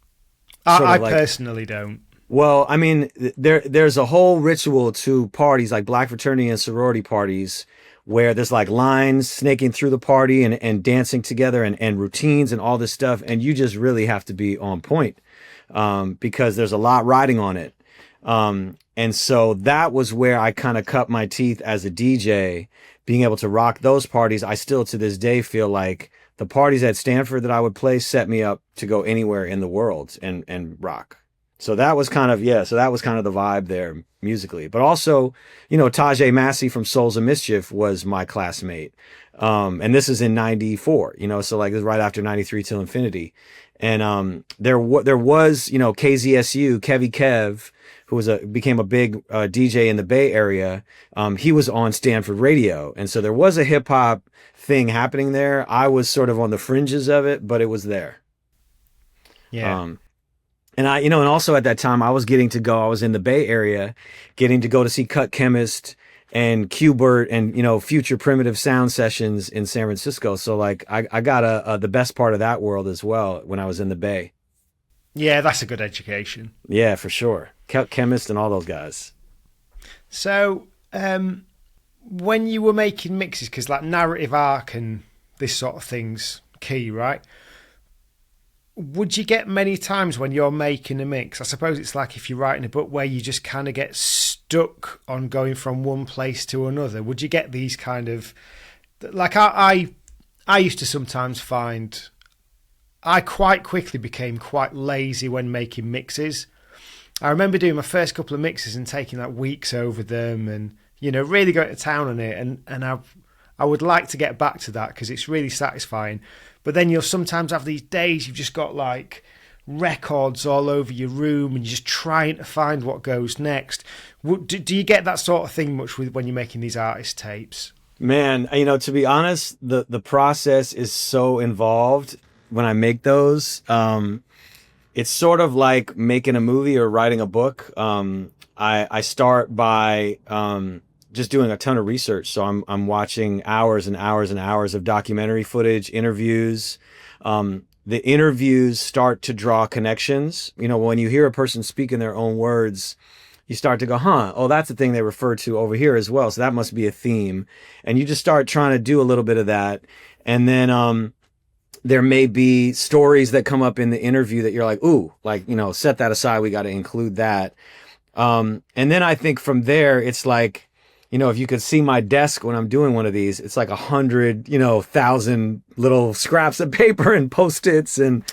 I personally don't. Well, I mean, there's a whole ritual to parties like black fraternity and sorority parties where there's like lines snaking through the party and dancing together and routines and all this stuff. And you just really have to be on point because there's a lot riding on it. And so that was where I kind of cut my teeth as a DJ, being able to rock those parties. I still to this day feel like the parties at Stanford that I would play set me up to go anywhere in the world and rock. So that was kind of the vibe there musically. But also, Tajay Massey from Souls of Mischief was my classmate. And this is in 94, so like it was right after 93 Till Infinity. And there was, KZSU, Kevy Kev, who became a big DJ in the Bay Area. He was on Stanford radio. And so there was a hip hop thing happening there. I was sort of on the fringes of it, but it was there. Yeah. And and also at that time I was in the Bay Area, getting to go to see Cut Chemist and Qbert and, Future Primitive Sound sessions in San Francisco. So like I got the best part of that world as well when I was in the Bay. Yeah, that's a good education. Yeah, for sure. Chemist and all those guys. So when you were making mixes, because like narrative arc and this sort of thing's key, right? Would you get many times when you're making a mix? I suppose it's like if you're writing a book where you just kind of get stuck on going from one place to another. Would you get these kind of, like I used to sometimes find I quite quickly became quite lazy when making mixes. I remember doing my first couple of mixes and taking like weeks over them and, really going to town on it. And I would like to get back to that because it's really satisfying. But then you'll sometimes have these days you've just got like records all over your room and you're just trying to find what goes next. Do you get that sort of thing much when you're making these artist tapes? Man, to be honest, the process is so involved when I make those. It's sort of like making a movie or writing a book. I start by just doing a ton of research. So I'm watching hours and hours and hours of documentary footage, interviews. The interviews start to draw connections. When you hear a person speak in their own words, you start to go, oh, that's the thing they refer to over here as well. So that must be a theme. And you just start trying to do a little bit of that. And then there may be stories that come up in the interview that you're like, ooh, like, set that aside. We got to include that. And then I think from there, it's like, if you could see my desk when I'm doing one of these, it's like 100, 1,000 little scraps of paper and Post-its. And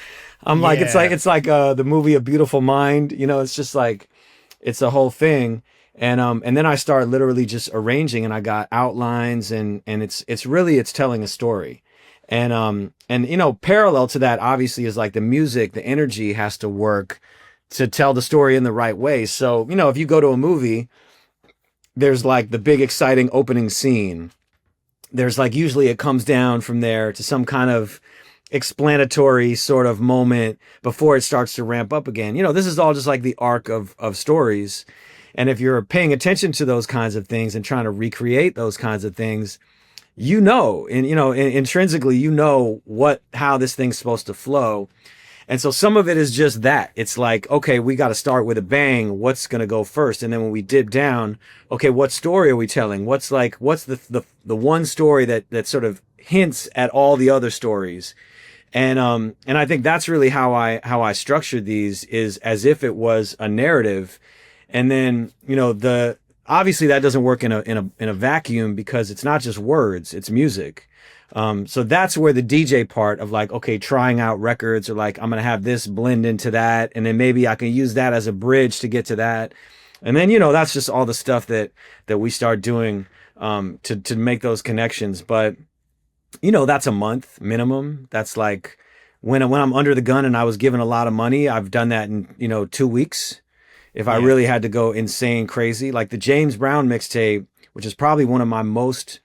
I'm like, Yeah. it's like the movie A Beautiful Mind. You know, it's just like, it's a whole thing. And then I start literally just arranging, and I got outlines, and it's telling a story. And you know, parallel to that obviously is like the music, the energy has to work to tell the story in the right way. So, you know, if you go to a movie, there's like the big exciting opening scene. There's like, usually it comes down from there to some kind of explanatory sort of moment before it starts to ramp up again. You know, this is all just like the arc of stories. And if you're paying attention to those kinds of things and trying to recreate those kinds of things, you know, and you know, intrinsically, you know how this thing's supposed to flow. And so some of it is just that. It's like, okay, we got to start with a bang. What's going to go first? And then when we dip down, okay, what story are we telling? What's the one story that sort of hints at all the other stories? And I think that's really how I structured these, is as if it was a narrative. And then, you know, obviously that doesn't work in a vacuum, because it's not just words, it's music. So that's where the DJ part of like, okay, trying out records, or like, I'm going to have this blend into that, and then maybe I can use that as a bridge to get to that. And then, you know, that's just all the stuff that we start doing, to make those connections. But, you know, that's a month minimum. That's like when I'm under the gun and I was given a lot of money, I've done that in, you know, 2 weeks. If I really had to go insane crazy, like the James Brown mixtape, which is probably one of my most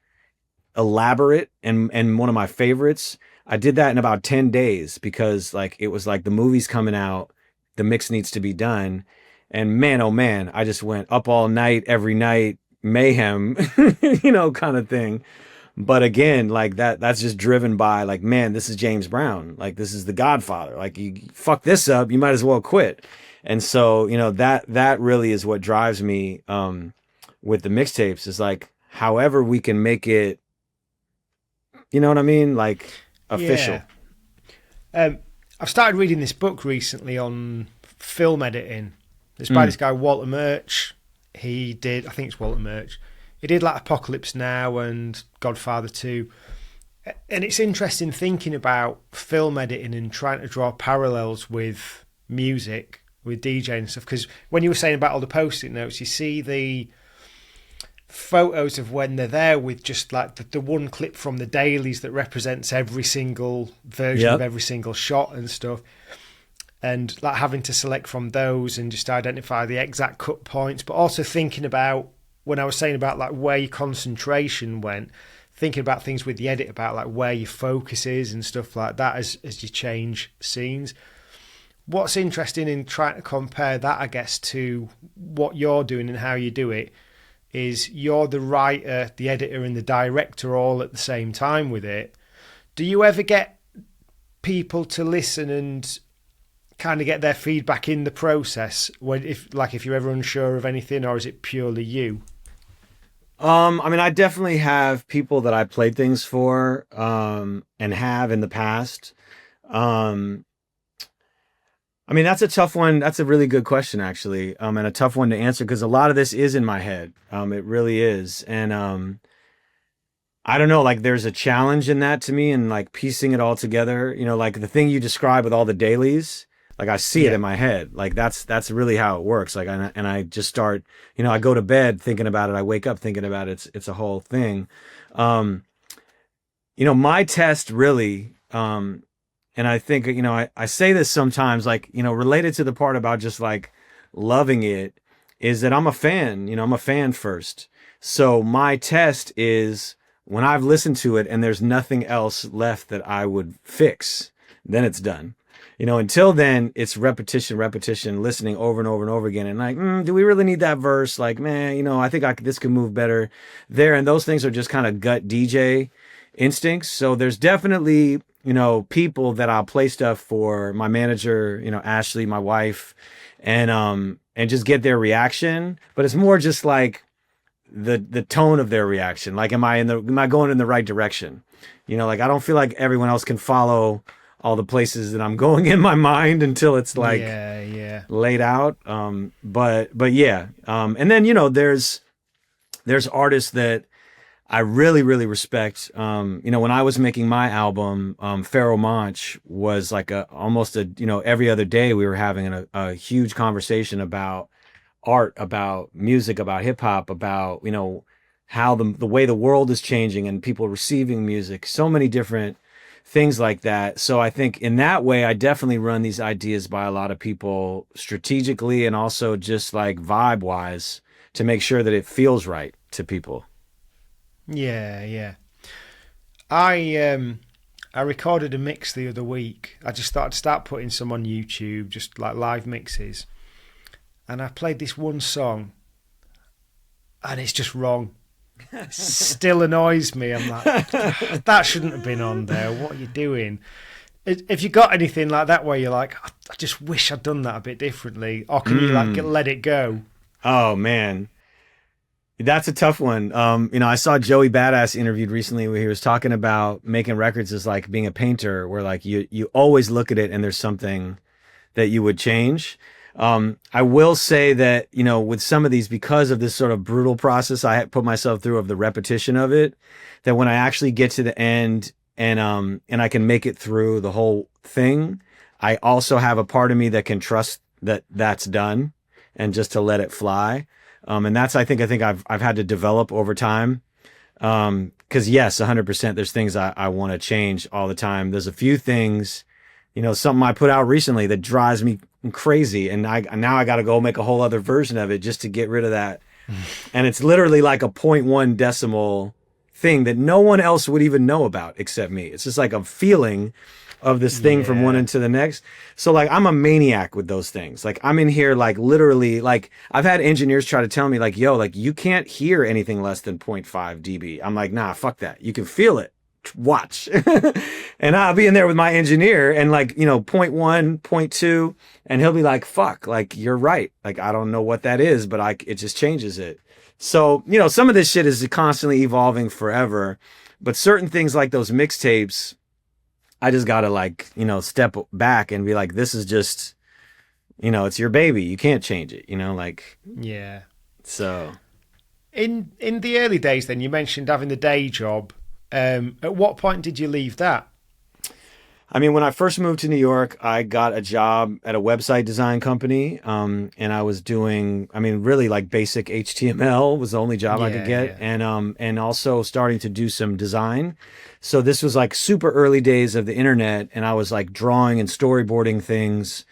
elaborate and one of my favorites, I did that in about 10 days, because like, it was like the movie's coming out, the mix needs to be done. And man, oh man, I just went up all night, every night, mayhem, you know, kind of thing. But again, like that's just driven by like, man, this is James Brown. Like, this is the Godfather. Like, you fuck this up, you might as well quit. And so, you know, that really is what drives me, with the mixtapes, is like, however we can make it, you know what I mean? Like, official. Yeah. I've started reading this book recently on film editing. It's by this guy, Walter Murch. He did, I think it's Walter Murch. He did like Apocalypse Now and Godfather 2. And it's interesting thinking about film editing and trying to draw parallels with music, with DJing and stuff. Because when you were saying about all the post-it notes, you see the photos of when they're there with just like the one clip from the dailies that represents every single version of every single shot and stuff. And like having to select from those and just identify the exact cut points, but also thinking about, when I was saying about like where your concentration went, thinking about things with the edit, about like where your focus is and stuff like that as you change scenes. What's interesting in trying to compare that, I guess, to what you're doing and how you do it, is you're the writer, the editor, and the director all at the same time with it. Do you ever get people to listen and kind of get their feedback in the process, when if you're ever unsure of anything, or is it purely you? I mean, I definitely have people that I played things for, and have in the past. I mean, that's a tough one. That's a really good question, actually, and a tough one to answer, because a lot of this is in my head. It really is. And I don't know, like, there's a challenge in that to me, and like piecing it all together, you know, like the thing you describe with all the dailies, like I see it in my head. Like that's really how it works. Like, and I just start, you know, I go to bed thinking about it. I wake up thinking about it. It's a whole thing. You know, my test really, and I think, you know, I say this sometimes, like, you know, related to the part about just like loving it, is that I'm a fan, you know, I'm a fan first. So my test is when I've listened to it and there's nothing else left that I would fix, then it's done. You know, until then, it's repetition, listening over and over and over again. And like, do we really need that verse? Like, man, you know, I think this could move better there. And those things are just kind of gut DJ instincts. So there's definitely, you know, people that I'll play stuff for, my manager, you know, Ashley, my wife, and just get their reaction. But it's more just like the tone of their reaction. Like, am I going in the right direction? You know, like, I don't feel like everyone else can follow all the places that I'm going in my mind until it's like laid out. But yeah. And then, you know, there's artists that I really, really respect, when I was making my album, Pharaoh Monch was like almost every other day we were having a huge conversation about art, about music, about hip hop, about, how the way the world is changing and people receiving music, so many different things like that. So I think in that way, I definitely run these ideas by a lot of people strategically and also just like vibe wise to make sure that it feels right to people. Yeah, yeah. I recorded a mix the other week. I just thought I'd start putting some on YouTube, just like live mixes. And I played this one song, and it's just wrong. Still annoys me. I'm like, that shouldn't have been on there. What are you doing? If you got anything like that where you're like, I just wish I'd done that a bit differently, or can you like let it go? Oh man, that's a tough one. I saw Joey Badass interviewed recently where he was talking about making records as like being a painter, where like you always look at it and there's something that you would change. I will say that, with some of these, because of this sort of brutal process I had put myself through of the repetition of it, that when I actually get to the end and I can make it through the whole thing, I also have a part of me that can trust that that's done and just to let it fly. And that's, I think I've had to develop over time. 'Cause yes, 100%, there's things I want to change all the time. There's a few things, something I put out recently that drives me crazy. And now I got to go make a whole other version of it just to get rid of that. And it's literally like a zero point 0.1 decimal thing that no one else would even know about except me. It's just like a feeling of this thing from one into the next. So like, I'm a maniac with those things. Like I'm in here, like literally, like I've had engineers try to tell me like, yo, like you can't hear anything less than 0.5 dB. I'm like, nah, fuck that. You can feel it. Watch. And I'll be in there with my engineer and like, 0.1, 0.2, and he'll be like, fuck, like you're right. Like, I don't know what that is, but it just changes it. So, some of this shit is constantly evolving forever, but certain things like those mixtapes, I just gotta like, step back and be like, this is just, it's your baby. You can't change it, like. Yeah. So. In the early days then, you mentioned having the day job. At what point did you leave that? I mean, when I first moved to New York, I got a job at a website design company. And I was doing, really like basic HTML was the only job I could get. Yeah. And also starting to do some design. So this was like super early days of the internet. And I was like drawing and storyboarding things,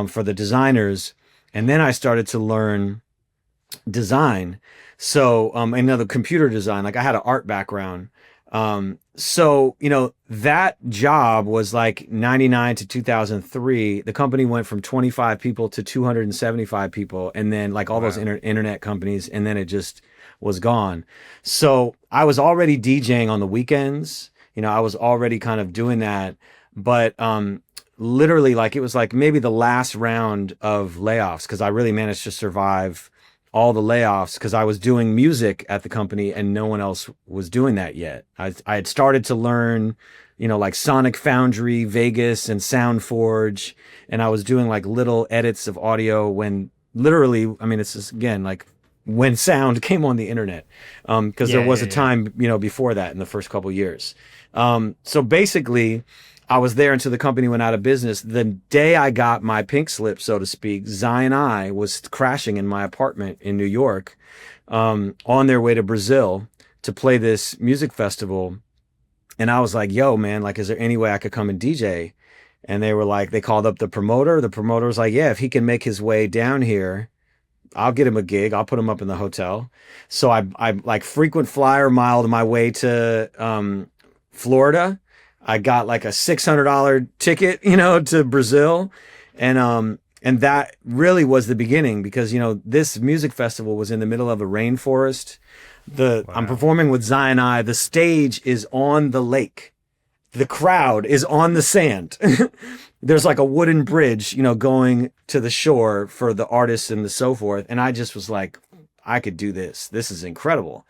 for the designers. And then I started to learn design. So, another computer design, like I had an art background. So, that job was like 99 to 2003. The company went from 25 people to 275 people. And then like all those internet companies, and then it just was gone. So I was already DJing on the weekends. I was already kind of doing that, but, literally like, it was like maybe the last round of layoffs. 'Cause I really managed to survive all the layoffs because I was doing music at the company and no one else was doing that yet. I had started to learn, like Sonic Foundry, Vegas, and SoundForge, and I was doing like little edits of audio when literally, it's just, again, like when sound came on the internet, because there was a time, before that in the first couple years. So basically, I was there until the company went out of business. The day I got my pink slip, so to speak, Zion I was crashing in my apartment in New York, on their way to Brazil to play this music festival. And I was like, yo, man, like, is there any way I could come and DJ? And they were like, they called up the promoter. The promoter was like, yeah, if he can make his way down here, I'll get him a gig. I'll put him up in the hotel. So I like frequent flyer miled my way to Florida. I got like a $600 ticket, to Brazil. And that really was the beginning because, this music festival was in the middle of a rainforest. I'm performing with Zion I. The stage is on the lake. The crowd is on the sand. There's like a wooden bridge, going to the shore for the artists and so forth. And I just was like, I could do this. This is incredible.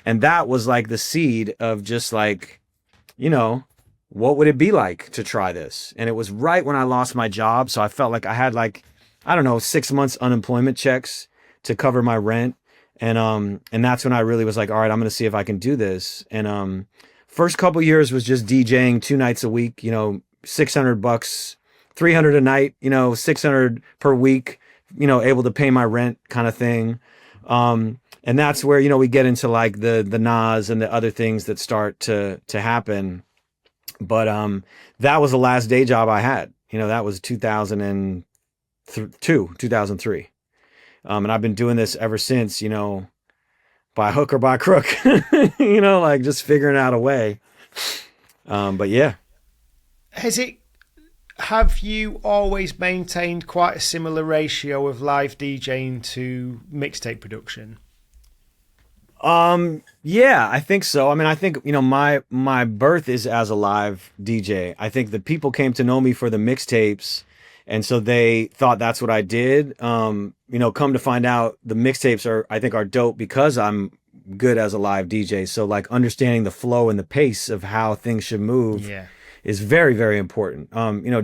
And that was like the seed of just like, what would it be like to try this? And it was right when I lost my job. So I felt like I had 6 months unemployment checks to cover my rent. And that's when I really was like, all right, I'm going to see if I can do this. And first couple years was just DJing 2 nights a week, $600, 300 a night, 600 per week, able to pay my rent kind of thing. And that's where, we get into like the Nas and the other things that start to happen. But that was the last day job I had. That was 2003. And I've been doing this ever since, by hook or by crook, like just figuring out a way. But yeah. Have you always maintained quite a similar ratio of live DJing to mixtape production? Yeah, I think so. I mean, I think, my birth is as a live DJ. I think the people came to know me for the mixtapes, and so they thought that's what I did. Come to find out the mixtapes are dope because I'm good as a live DJ. So like understanding the flow and the pace of how things should move is very, very important.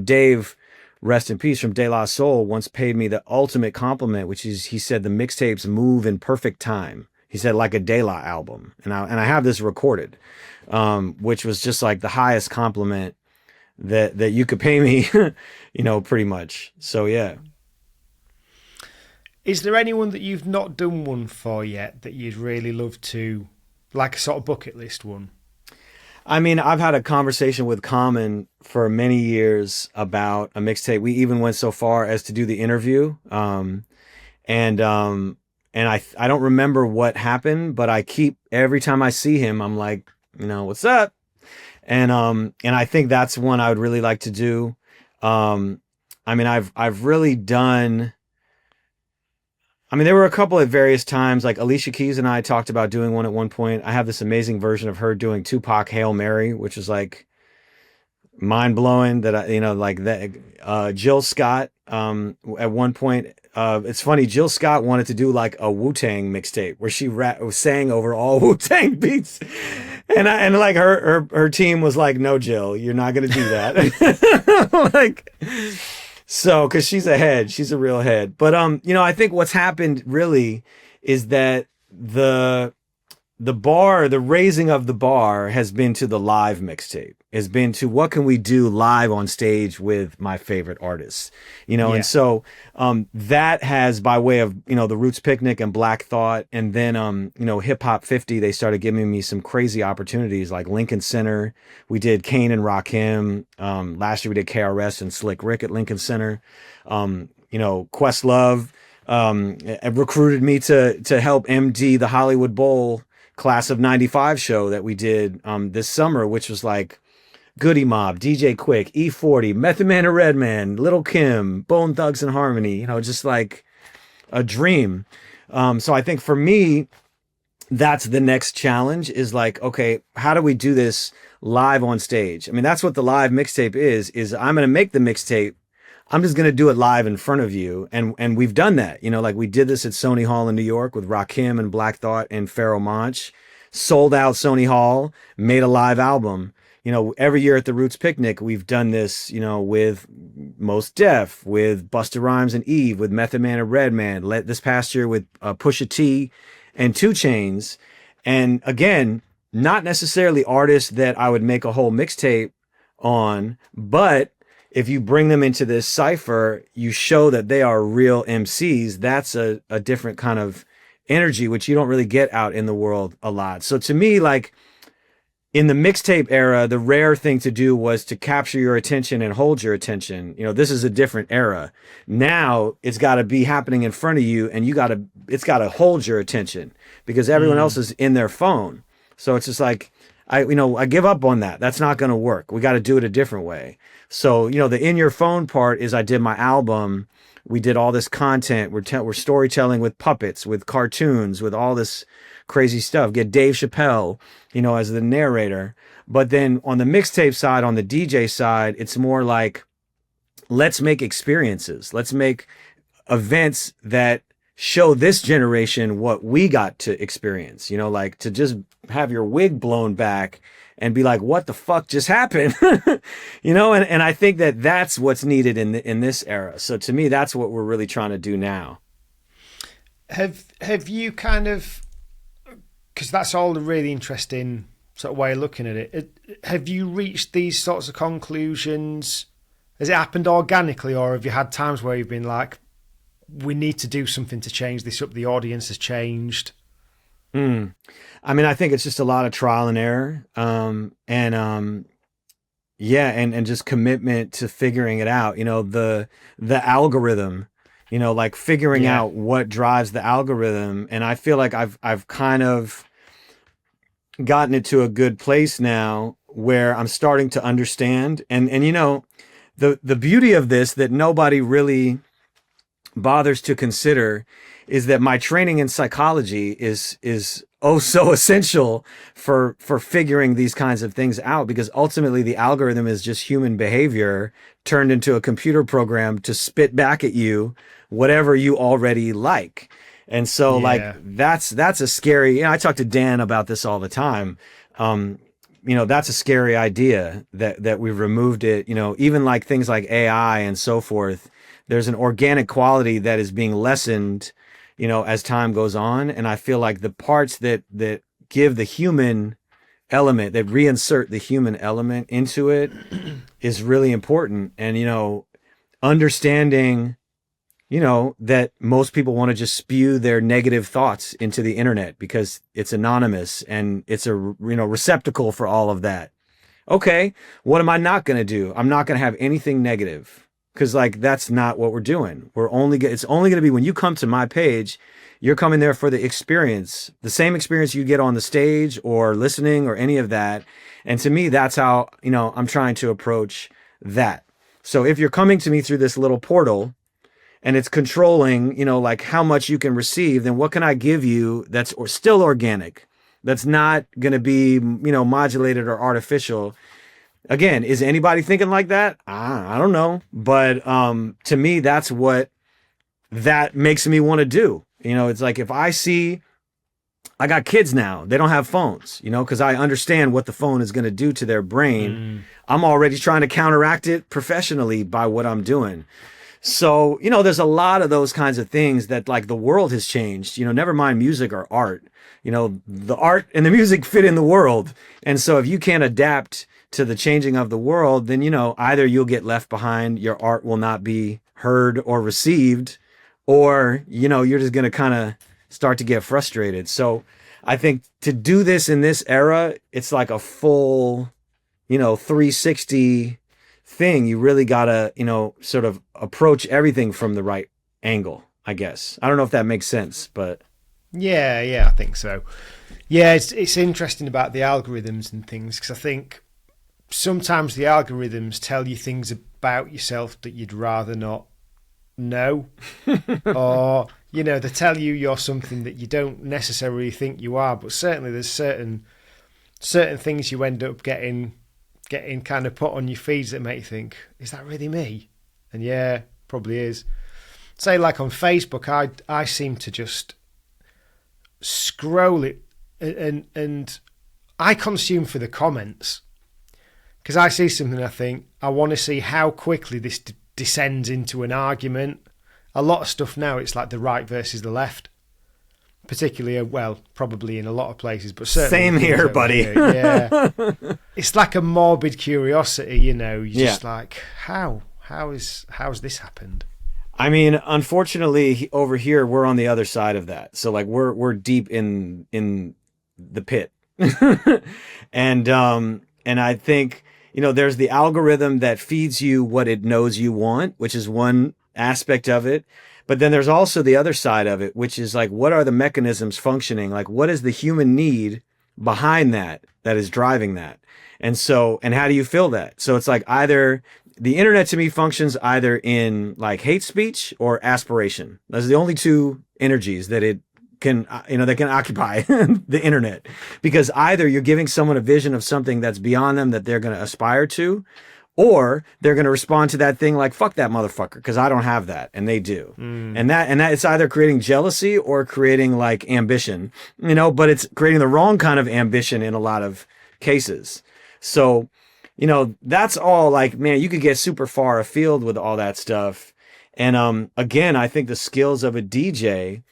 Dave, rest in peace, from De La Soul, once paid me the ultimate compliment, which is, he said, the mixtapes move in perfect time. He said, like a De La album. And I have this recorded, which was just like the highest compliment that you could pay me, pretty much. So, yeah. Is there anyone that you've not done one for yet that you'd really love to, like a sort of bucket list one? I mean, I've had a conversation with Common for many years about a mixtape. We even went so far as to do the interview. And I don't remember what happened, but every time I see him, I'm like, what's up? And I think that's one I would really like to do. I mean, I've really done, there were a couple at various times, like Alicia Keys and I talked about doing one at one point. I have this amazing version of her doing Tupac Hail Mary, which is like mind blowing that like that. Jill Scott, at one point, it's funny, Jill Scott wanted to do like a Wu-Tang mixtape where she sang over all Wu-Tang beats. And like her team was like, no, Jill, you're not going to do that. Like, so, cause she's a real head. But, I think what's happened really is that the raising of the bar has been to the live mixtape, has been to what can we do live on stage with my favorite artists, and so that has, by way of, the Roots Picnic and Black Thought, and then, Hip Hop 50, they started giving me some crazy opportunities like Lincoln Center. We did Kane and Rakim. Last year we did KRS and Slick Rick at Lincoln Center. Questlove recruited me to help MD the Hollywood Bowl Class of 95 show that we did this summer, which was like Goody Mob, DJ Quick, E40, Method Man and Redman, Little Kim, Bone Thugs and Harmony, just like a dream. So I think for me, that's the next challenge, is like, okay, how do we do this live on stage? I mean, that's what the live mixtape is I'm going to make the mixtape. I'm just going to do it live in front of you. And we've done that, like we did this at Sony Hall in New York with Rakim and Black Thought and Pharoah Monch, sold out Sony Hall, made a live album. Every year at the Roots Picnic, we've done this, with Mos Def, with Busta Rhymes and Eve, with Method Man and Redman, this past year with Pusha T and 2 Chainz. And again, not necessarily artists that I would make a whole mixtape on, but if you bring them into this cypher, you show that they are real MCs. That's a different kind of energy, which you don't really get out in the world a lot. So to me, like in the mixtape era, the rare thing to do was to capture your attention and hold your attention. This is a different era. Now it's got to be happening in front of you, and it's got to hold your attention because everyone else is in their phone. So it's just like, I give up on that. That's not going to work. We got to do it a different way. So, the in your phone part is I did my album. We did all this content. We're storytelling with puppets, with cartoons, with all this crazy stuff. Get Dave Chappelle, as the narrator. But then on the mixtape side, on the DJ side, it's more like, let's make experiences. Let's make events that show this generation what we got to experience, like to just have your wig blown back and be like, what the fuck just happened? And I think that that's what's needed in this era. So to me, that's what we're really trying to do now. have you kind of, because that's all a really interesting sort of way of looking at it. Have you reached these sorts of conclusions? Has it happened organically, or have you had times where you've been like, we need to do something to change this up, the audience has changed? I mean, I think it's just a lot of trial and error. And just commitment to figuring it out. The algorithm, like figuring out what drives the algorithm. And I feel like I've kind of gotten it to a good place now where I'm starting to understand. And the beauty of this that nobody really bothers to consider is that my training in psychology is oh so essential for figuring these kinds of things out, because ultimately the algorithm is just human behavior turned into a computer program to spit back at you whatever you already like. And so like that's a scary, I talk to Dan about this all the time. That's a scary idea that we've removed it, even like things like AI and so forth. There's an organic quality that is being lessened, as time goes on. And I feel like the parts that give the human element, that reinsert the human element into it is really important. And, understanding, that most people want to just spew their negative thoughts into the internet because it's anonymous and it's a, receptacle for all of that. Okay. What am I not going to do? I'm not going to have anything negative. Because like that's not what we're doing. It's only going to be when you come to my page, you're coming there for the experience, the same experience you get on the stage or listening or any of that. And to me, that's how, I'm trying to approach that. So if you're coming to me through this little portal and it's controlling, like how much you can receive, then what can I give you that's still organic, that's not going to be, modulated or artificial? Again, is anybody thinking like that? I don't know. But to me, that's what that makes me want to do. It's like if I got kids now, they don't have phones, because I understand what the phone is going to do to their brain. I'm already trying to counteract it professionally by what I'm doing. So, there's a lot of those kinds of things that like the world has changed, never mind music or art. The art and the music fit in the world. And so if you can't adapt to the changing of the world, then, either you'll get left behind, your art will not be heard or received, or, you're just going to kind of start to get frustrated. So I think to do this in this era, it's like a full, 360 thing. You really got to, sort of approach everything from the right angle, I guess. I don't know if that makes sense, but. Yeah, I think so. Yeah, it's interesting about the algorithms and things, because I think sometimes the algorithms tell you things about yourself that you'd rather not know. Or, they tell you're something that you don't necessarily think you are, but certainly there's certain things you end up getting kind of put on your feeds that make you think, is that really me? And yeah, probably is. Say like on Facebook, I seem to just scroll it and I consume for the comments. Because I see something, I think, I want to see how quickly this descends into an argument. A lot of stuff now, it's like the right versus the left. Particularly, probably in a lot of places, but certainly... Same here, buddy. Here, yeah. It's like a morbid curiosity, You're just like, how has this happened? I mean, unfortunately, over here, we're on the other side of that. So, like, we're deep in the pit. And I think... there's the algorithm that feeds you what it knows you want, which is one aspect of it. But then there's also the other side of it, which is like, what are the mechanisms functioning? Like, what is the human need behind that is driving that? And how do you fill that? So it's like either the internet to me functions either in like hate speech or aspiration. Those are the only two energies that it can, that can occupy the internet, because either you're giving someone a vision of something that's beyond them that they're going to aspire to, or they're going to respond to that thing like, fuck that motherfucker, because I don't have that. And they do. And that it's either creating jealousy or creating like ambition, but it's creating the wrong kind of ambition in a lot of cases. So, that's all like, man, you could get super far afield with all that stuff. And again, I think the skills of a DJ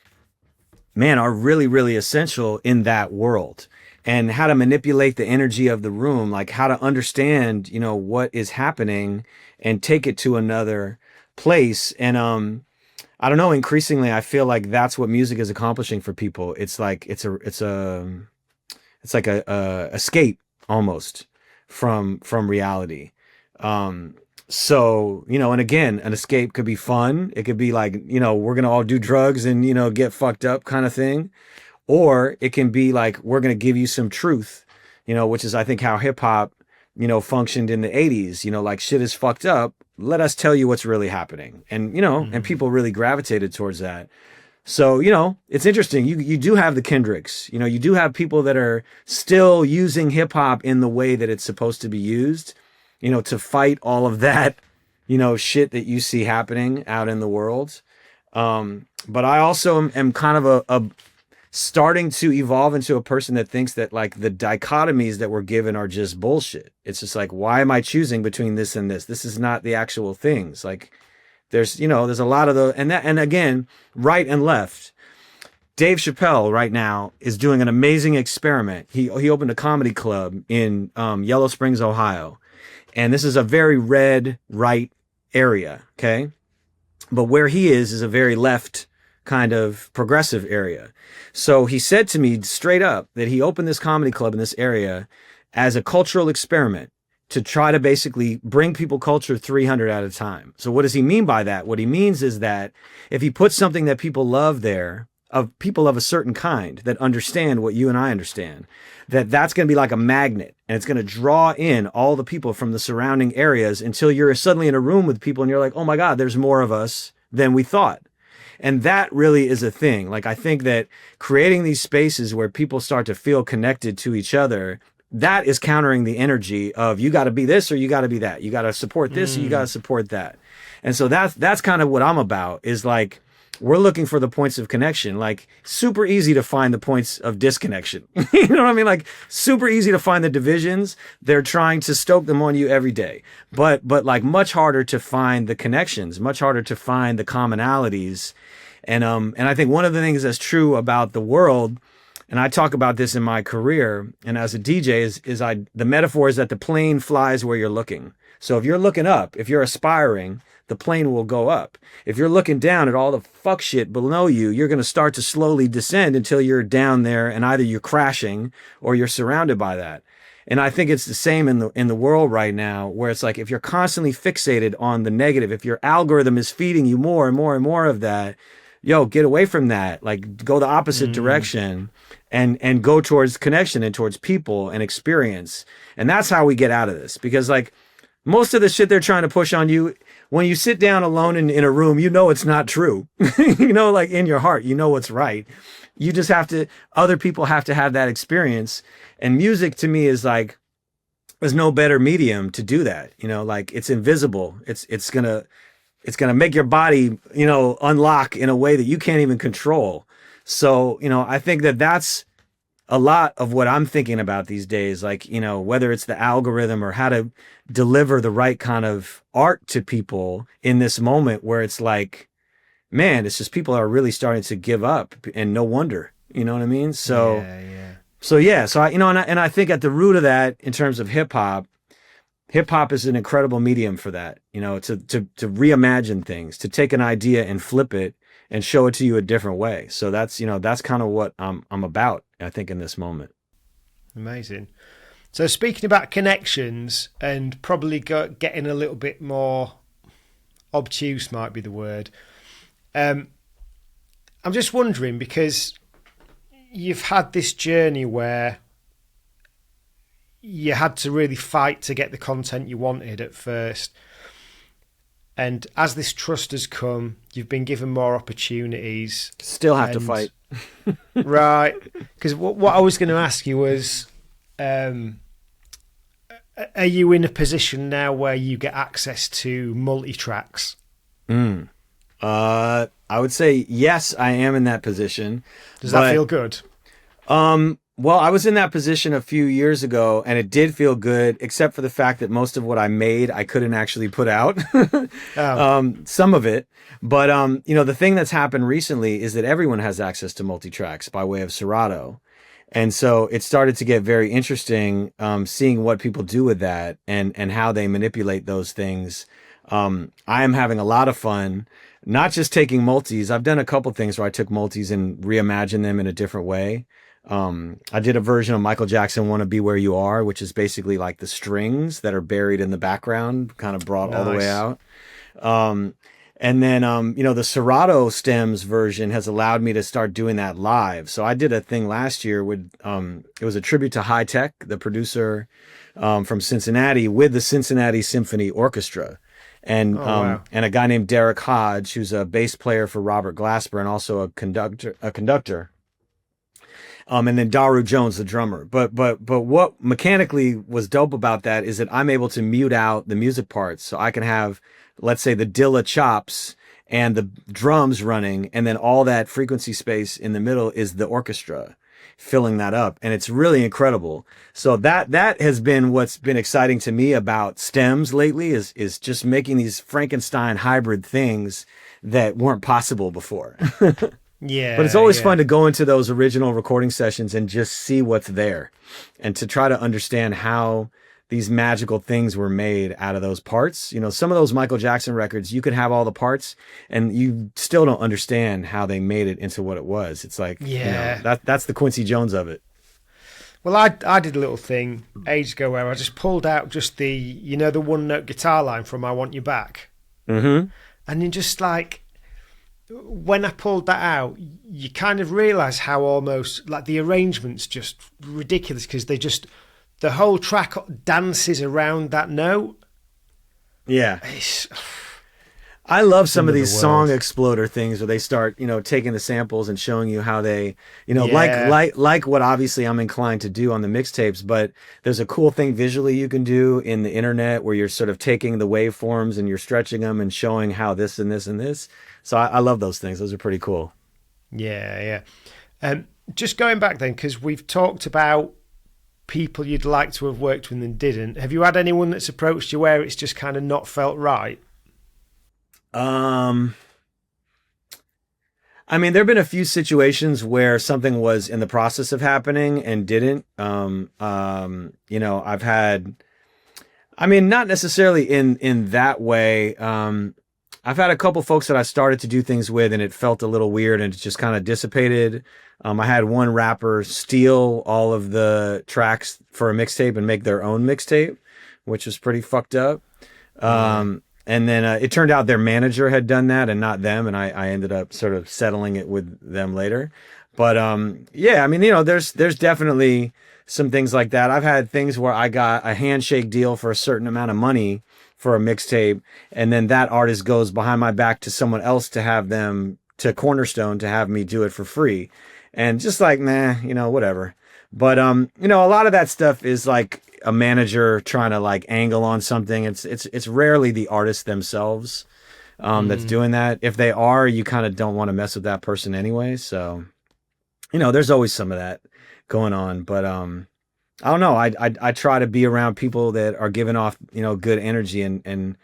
man, are really, really essential in that world. And how to manipulate the energy of the room, like how to understand, you know, what is happening and take it to another place. And I don't know, increasingly I feel like that's what music is accomplishing for people. It's like it's like a escape almost from reality. So, you know, and again, an escape could be fun. It could be like, you know, we're gonna all do drugs and, you know, get fucked up kind of thing. Or it can be like, we're going to give you some truth, you know, which is, I think, how hip hop, you know, functioned in the 80s, you know, like shit is fucked up. Let us tell you what's really happening. And, you know, and people really gravitated towards that. So, you know, it's interesting. You do have the Kendricks, you know, you do have people that are still using hip hop in the way that it's supposed to be used, you know, to fight all of that, you know, shit that you see happening out in the world. But I also am kind of a starting to evolve into a person that thinks that like the dichotomies that we're given are just bullshit. It's just like, why am I choosing between this and this? This is not the actual things. Like there's, you know, there's a lot of the, and again, right and left. Dave Chappelle right now is doing an amazing experiment. He opened a comedy club in Yellow Springs, Ohio. And this is a very red right area. Okay. But where he is a very left kind of progressive area. So he said to me straight up that he opened this comedy club in this area as a cultural experiment to try to basically bring people culture 300 at a time. So what does he mean by that? What he means is that if he puts something that people love there, of people of a certain kind that understand what you and I understand, that's going to be like a magnet, and it's going to draw in all the people from the surrounding areas until you're suddenly in a room with people and you're like, oh my God, there's more of us than we thought. And that really is a thing. Like, I think that creating these spaces where people start to feel connected to each other, that is countering the energy of you got to be this or you got to be that. You got to support this or you got to support that. And so that's kind of what I'm about, is like, we're looking for the points of connection. Like, super easy to find the points of disconnection. You know what I mean? Like, super easy to find the divisions. They're trying to stoke them on you every day. But like much harder to find the connections, much harder to find the commonalities. And I think one of the things that's true about the world, and I talk about this in my career and as a DJ, is the metaphor is that the plane flies where you're looking. So if you're looking up, if you're aspiring, the plane will go up. If you're looking down at all the fuck shit below you, you're going to start to slowly descend until you're down there and either you're crashing or you're surrounded by that. And I think it's the same in the world right now, where it's like, if you're constantly fixated on the negative, if your algorithm is feeding you more and more and more of that, yo, get away from that. Like, go the opposite direction and go towards connection and towards people and experience. And that's how we get out of this. Because like, most of the shit they're trying to push on you, when you sit down alone in a room, you know it's not true. You know, like in your heart, you know what's right. You just have to, other people have to have that experience. And music to me is like, there's no better medium to do that. You know, like, it's invisible. It's gonna make your body, you know, unlock in a way that you can't even control. So, you know, I think that's a lot of what I'm thinking about these days. Like, you know, whether it's the algorithm or how to deliver the right kind of art to people in this moment where it's like, man, it's just people are really starting to give up, and no wonder, you know what I mean? So, So I, you know, and I think at the root of that, in terms of hip hop is an incredible medium for that, you know, to reimagine things, to take an idea and flip it and show it to you a different way. So that's, you know, that's kind of what I'm about, I think, in this moment. Amazing. So speaking about connections and probably getting a little bit more obtuse might be the word. I'm just wondering, because you've had this journey where you had to really fight to get the content you wanted at first. And as this trust has come, you've been given more opportunities. Still have to fight. Right. Because what I was going to ask you was, are you in a position now where you get access to multi-tracks? I would say yes, I am in that position. Does that feel good? Well, I was in that position a few years ago, and it did feel good, except for the fact that most of what I made I couldn't actually put out. Oh, Some of it, but the thing that's happened recently is that everyone has access to multi-tracks by way of Serato, and so it started to get very interesting, seeing what people do with that and how they manipulate those things. I am having a lot of fun, not just taking multis. I've done a couple things where I took multis and reimagined them in a different way. I did a version of Michael Jackson "Wanna Be Where You Are," which is basically like the strings that are buried in the background, kind of brought all the way nice. out. Um, and then, the Serato stems version has allowed me to start doing that live. So I did a thing last year with, it was a tribute to High Tech, the producer, from Cincinnati, with the Cincinnati Symphony Orchestra. And, Oh, wow. and a guy named Derek Hodge, who's a bass player for Robert Glasper and also a conductor. And then Daru Jones, the drummer. But what mechanically was dope about that is that I'm able to mute out the music parts, so I can have, let's say, the Dilla chops and the drums running, and then all that frequency space in the middle is the orchestra filling that up, and it's really incredible. So that has been what's been exciting to me about stems lately is just making these Frankenstein hybrid things that weren't possible before. But it's Yeah, always yeah. fun to go into those original recording sessions and just see what's there and to try to understand how these magical things were made out of those parts. Some of those Michael Jackson records, you could have all the parts and you still don't understand how they made it into what it was. It's like, Yeah. that's the Quincy Jones of it. Well, I did a little thing ages ago where I just pulled out just the one note guitar line from "I Want You Back," Mm-hmm. and then just like when I pulled that out, you kind of realise how almost like the arrangement's just ridiculous because the whole track dances around that note. Yeah. It's I love some of another these song world. exploder things where they start, taking the samples and showing you how they, Yeah, like what obviously I'm inclined to do on the mixtapes, but there's a cool thing visually you can do in the internet where you're sort of taking the waveforms and you're stretching them and showing how this and this and this. So I love those things. Those are pretty cool. yeah, yeah. Just going back then, because we've talked about people you'd like to have worked with and didn't. Have you had anyone that's approached you where it's just kind of not felt right? Um, I mean, there have been a few situations where something was in the process of happening and didn't. I've had, I mean, not necessarily in that way. I've had a couple folks that I started to do things with, and it felt a little weird, and it just kind of dissipated. I had one rapper steal all of the tracks for a mixtape and make their own mixtape, which was pretty fucked up. Yeah. And then it turned out their manager had done that and not them, and I ended up sort of settling it with them later. But yeah, I mean, there's definitely some things like that. I've had things where I got a handshake deal for a certain amount of money for a mixtape, and then that artist goes behind my back to someone else to have them to Cornerstone to have me do it for free, and just like nah, whatever. But a lot of that stuff is like a manager trying to like angle on something. It's rarely the artist themselves that's doing that. If they are, you kind of don't want to mess with that person anyway. So there's always some of that going on. But I don't know. I try to be around people that are giving off good energy, and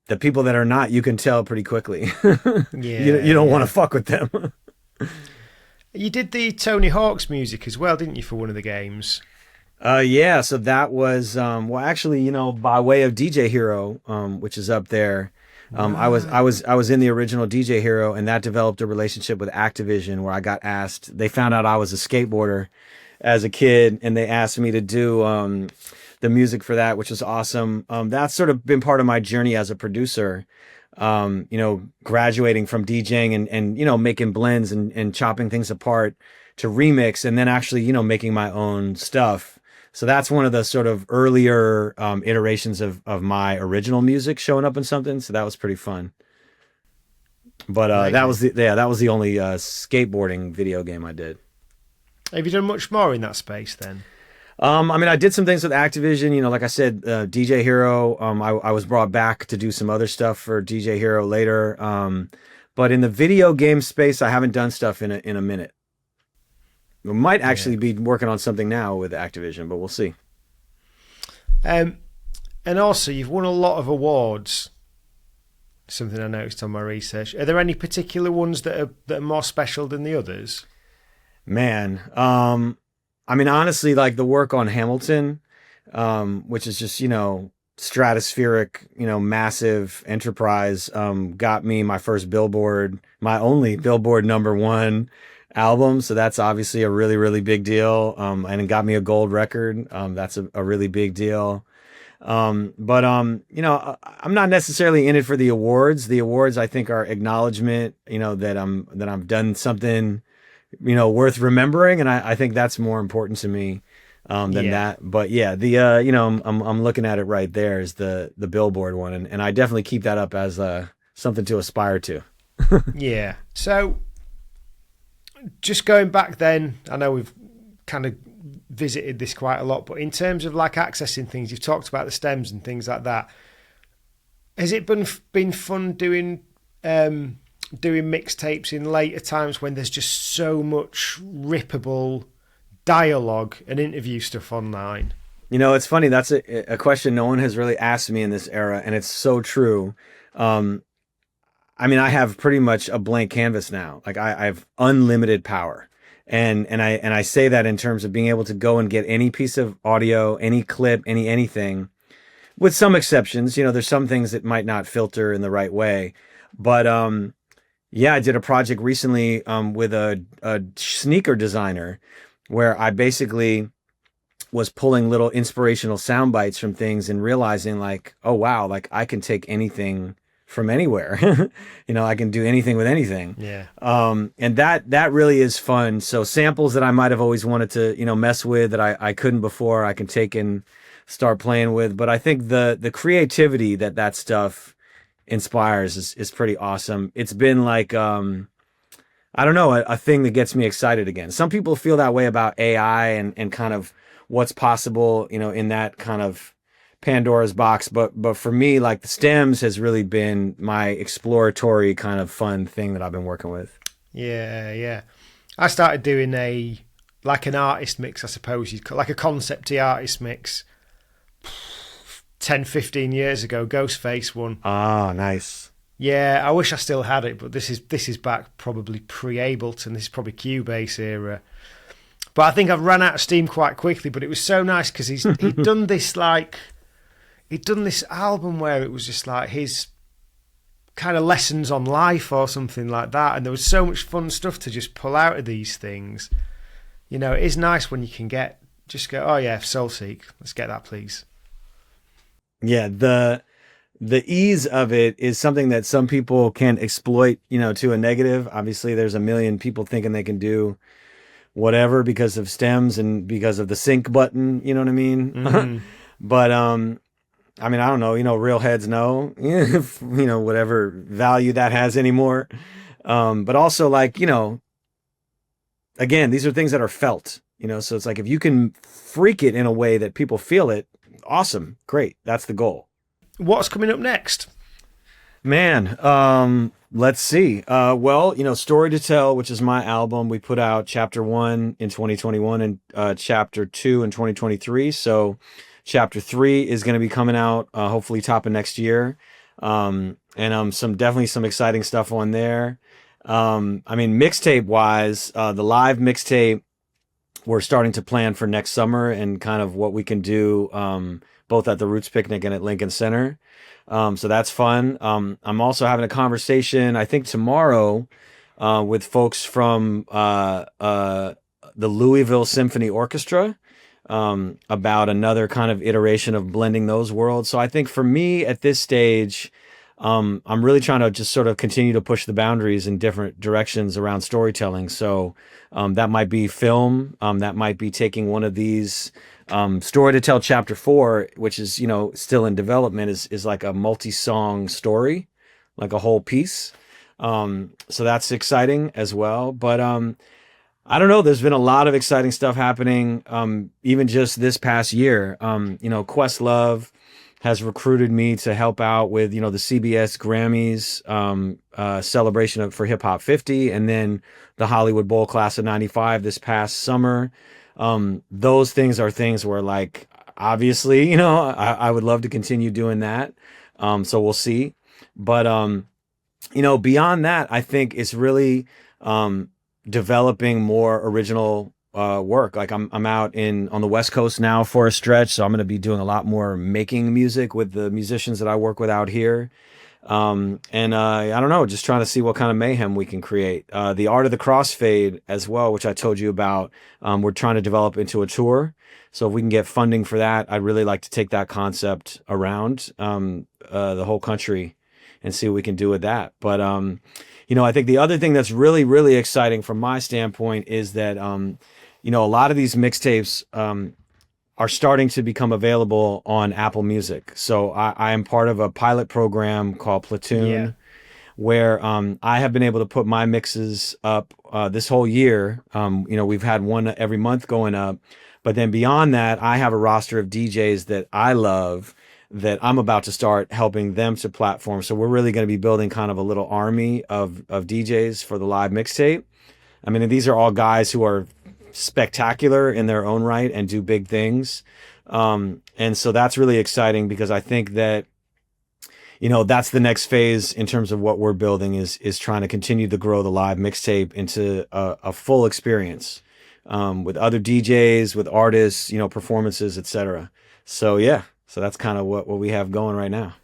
the people that are not, you can tell pretty quickly. Yeah, You don't want yeah. to fuck with them. You did the Tony Hawk's music as well, didn't you, for one of the games? Yeah, so that was well, actually, by way of DJ Hero, which is up there. I was in the original DJ Hero, and that developed a relationship with Activision where I got asked. They found out I was a skateboarder as a kid, and they asked me to do the music for that, which was awesome. That's sort of been part of my journey as a producer. Graduating from DJing and making blends and chopping things apart to remix, and then actually making my own stuff. So that's one of the sort of earlier iterations of my original music showing up in something. So that was pretty fun. But Amazing. that was the only skateboarding video game I did. Have you done much more in that space then? I mean, I did some things with Activision. Like I said, DJ Hero. I was brought back to do some other stuff for DJ Hero later. But in the video game space, I haven't done stuff in a minute. We might actually be working on something now with Activision, but we'll see. And also, you've won a lot of awards. Something I noticed on my research. Are there any particular ones that are more special than the others? Man, I mean, honestly, like the work on Hamilton, which is just, stratospheric, massive enterprise, got me my first Billboard, my only Billboard #1 album. So that's obviously a really, really big deal. And it got me a gold record. That's a really big deal. But I'm not necessarily in it for the awards. The awards, I think, are acknowledgement, that I've done something, worth remembering. And I think that's more important to me, than that. But yeah, I'm looking at it right there is the Billboard one. And I definitely keep that up as, something to aspire to. Yeah. So just going back then, I know we've kind of visited this quite a lot, but in terms of like accessing things, you've talked about the stems and things like that. Has it been fun doing mixtapes in later times when there's just so much rippable dialogue and interview stuff online? It's funny. That's a question no one has really asked me in this era, and it's so true. I mean, I have pretty much a blank canvas now. Like I have unlimited power. And I say that in terms of being able to go and get any piece of audio, any clip, anything, with some exceptions. There's some things that might not filter in the right way. But I did a project recently with a sneaker designer where I basically was pulling little inspirational sound bites from things and realizing like, oh wow, like I can take anything from anywhere. I can do anything with anything. Yeah. And that really is fun. So samples that I might have always wanted to, mess with that I couldn't before, I can take and start playing with. But I think the creativity that stuff inspires is pretty awesome. It's been like, I don't know, a thing that gets me excited again. Some people feel that way about AI and kind of what's possible, in that kind of Pandora's box, but for me, like the stems has really been my exploratory kind of fun thing that I've been working with. Yeah. I started doing an artist mix, I suppose you'd call, like a concepty artist mix 10, 15 years ago, Ghostface one. Ah, nice. Yeah, I wish I still had it, but this is back probably pre-Ableton. This is probably Cubase era. But I think I've run out of steam quite quickly, but it was so nice because he'd done this he'd done this album where it was just like his kind of lessons on life or something like that. And there was so much fun stuff to just pull out of these things. It is nice when you can just go, oh yeah, Soulseek, let's get that, please. Yeah, the ease of it is something that some people can exploit, to a negative. Obviously, there's a million people thinking they can do whatever because of stems and because of the sync button, you know what I mean? Mm-hmm. But, I mean, I don't know, real heads know, whatever value that has anymore. But also like, again, these are things that are felt, so it's like, if you can freak it in a way that people feel it, awesome. Great. That's the goal. What's coming up next? Man, let's see. Story to Tell, which is my album. We put out chapter 1 in 2021 and chapter 2 in 2023. So chapter 3 is going to be coming out hopefully top of next year. And definitely some exciting stuff on there. I mean, mixtape wise, the live mixtape, we're starting to plan for next summer and kind of what we can do both at the Roots Picnic and at Lincoln Center. So that's fun. I'm also having a conversation, I think tomorrow, with folks from the Louisville Symphony Orchestra about another kind of iteration of blending those worlds. So I think for me at this stage, I'm really trying to just sort of continue to push the boundaries in different directions around storytelling. So that might be film, that might be taking one of these Story to Tell chapter 4, which is, still in development, is like a multi-song story, like a whole piece. So that's exciting as well. But I don't know, there's been a lot of exciting stuff happening, even just this past year. Questlove, has recruited me to help out with, the CBS Grammys celebration for Hip Hop 50, and then the Hollywood Bowl Class of 95 this past summer. Those things are things where, like, obviously, I would love to continue doing that. So we'll see. But, beyond that, I think it's really developing more original work. Like I'm out on the West Coast now for a stretch, so I'm going to be doing a lot more making music with the musicians that I work with out here. And I don't know, just trying to see what kind of mayhem we can create. The Art of the Crossfade as well, which I told you about, we're trying to develop into a tour. So if we can get funding for that, I'd really like to take that concept around the whole country and see what we can do with that. But I think the other thing that's really, really exciting from my standpoint is that a lot of these mixtapes are starting to become available on Apple Music. So I am part of a pilot program called Platoon, where I have been able to put my mixes up this whole year. We've had one every month going up. But then beyond that, I have a roster of DJs that I love that I'm about to start helping them to platform. So we're really going to be building kind of a little army of DJs for the live mixtape. I mean, these are all guys who are spectacular in their own right and do big things. And so that's really exciting because I think that, that's the next phase in terms of what we're building is trying to continue to grow the live mixtape into a full experience with other DJs, with artists, performances, etc. So yeah, so that's kind of what we have going right now.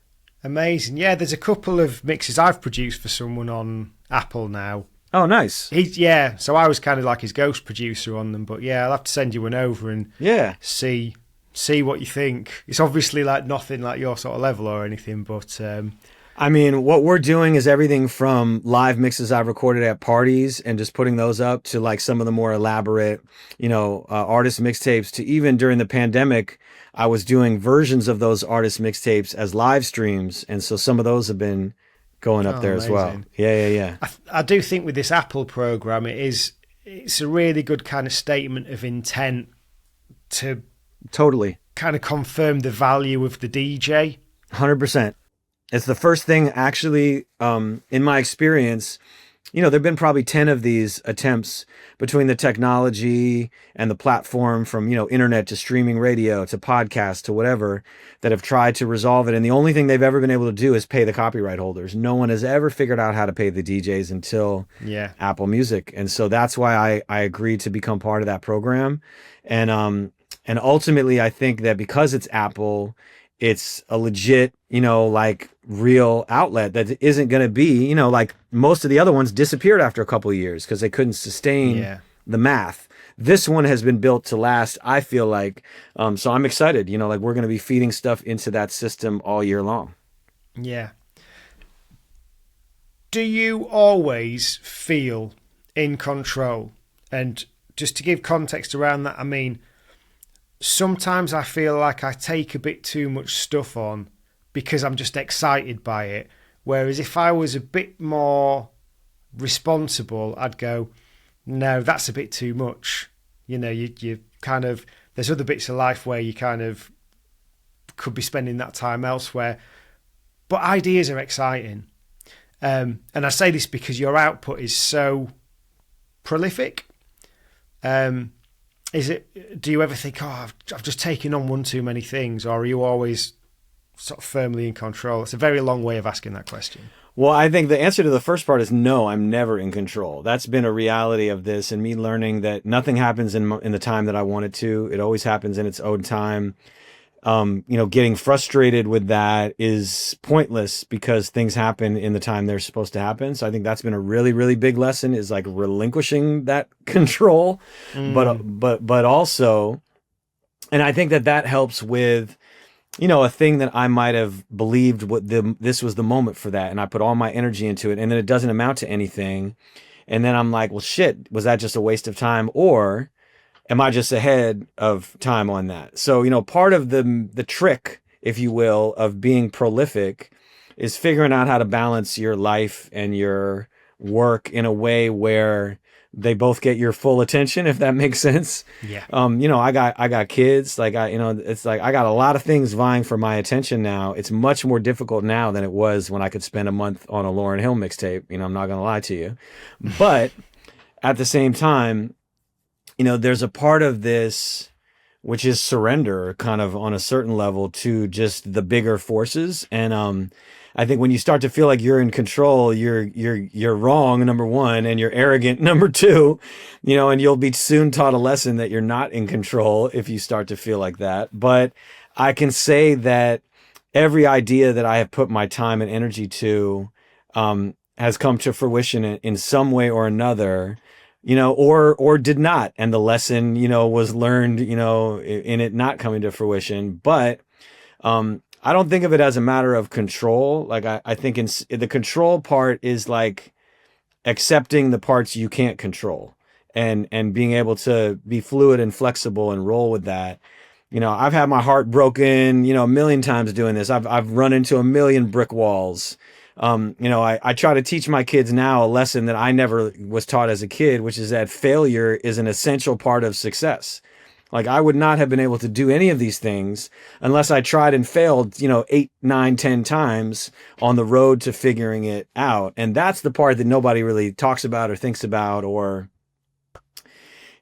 Amazing. Yeah, there's a couple of mixes I've produced for someone on Apple now. Oh, nice. So I was kind of like his ghost producer on them, but yeah, I'll have to send you one over and see what you think. It's obviously like nothing like your sort of level or anything, but I mean, what we're doing is everything from live mixes I've recorded at parties and just putting those up to like some of the more elaborate, artist mixtapes, to even during the pandemic, I was doing versions of those artist mixtapes as live streams. And so some of those have been going up there amazing. As well. Yeah. I do think with this Apple program, it's a really good kind of statement of intent to totally kind of confirm the value of the DJ. 100%. It's the first thing, actually, in my experience. There've been probably 10 of these attempts between the technology and the platform, from, internet to streaming radio to podcast to whatever, that have tried to resolve it. And the only thing they've ever been able to do is pay the copyright holders. No one has ever figured out how to pay the DJs until Apple Music. And so that's why I agreed to become part of that program. And ultimately, I think that because it's Apple, it's a legit, like real outlet that isn't going to be, like most of the other ones disappeared after a couple of years because they couldn't sustain the math. This one has been built to last, I feel like. So I'm excited, like we're going to be feeding stuff into that system all year long. Yeah. Do you always feel in control? And just to give context around that, I mean, sometimes I feel like I take a bit too much stuff on because I'm just excited by it. Whereas if I was a bit more responsible, I'd go, no, that's a bit too much. You kind of, there's other bits of life where you kind of could be spending that time elsewhere. But ideas are exciting. And I say this because your output is so prolific. Do you ever think, I've just taken on one too many things, or are you always sort of firmly in control? It's a very long way of asking that question. Well, I think the answer to the first part is no, I'm never in control. That's been a reality of this, and me learning that nothing happens in the time that I want it to. It always happens in its own time. Getting frustrated with that is pointless because things happen in the time they're supposed to happen. So I think that's been a really, really big lesson, is like relinquishing that control, but also, and I think that helps with, a thing that I might have believed this was the moment for that. And I put all my energy into it, and then it doesn't amount to anything. And then I'm like, well, shit, was that just a waste of time? Or am I just ahead of time on that? So, part of the trick, if you will, of being prolific is figuring out how to balance your life and your work in a way where they both get your full attention, if that makes sense. Yeah. I got kids, like it's like I got a lot of things vying for my attention now. It's much more difficult now than it was when I could spend a month on a Lauryn Hill mixtape. I'm not gonna lie to you, but at the same time, there's a part of this which is surrender, kind of on a certain level, to just the bigger forces. And I think when you start to feel like you're in control, you're wrong, number one, and you're arrogant, number two. And you'll be soon taught a lesson that you're not in control if you start to feel like that. But I can say that every idea that I have put my time and energy to has come to fruition in some way or another. Or did not. And the lesson, was learned, in it not coming to fruition. But I don't think of it as a matter of control. Like I think the control part is like accepting the parts you can't control and being able to be fluid and flexible and roll with that. I've had my heart broken, a million times doing this. I've run into a million brick walls. I try to teach my kids now a lesson that I never was taught as a kid, which is that failure is an essential part of success. Like I would not have been able to do any of these things unless I tried and failed, 8, 9, 10 times on the road to figuring it out. And that's the part that nobody really talks about or thinks about or,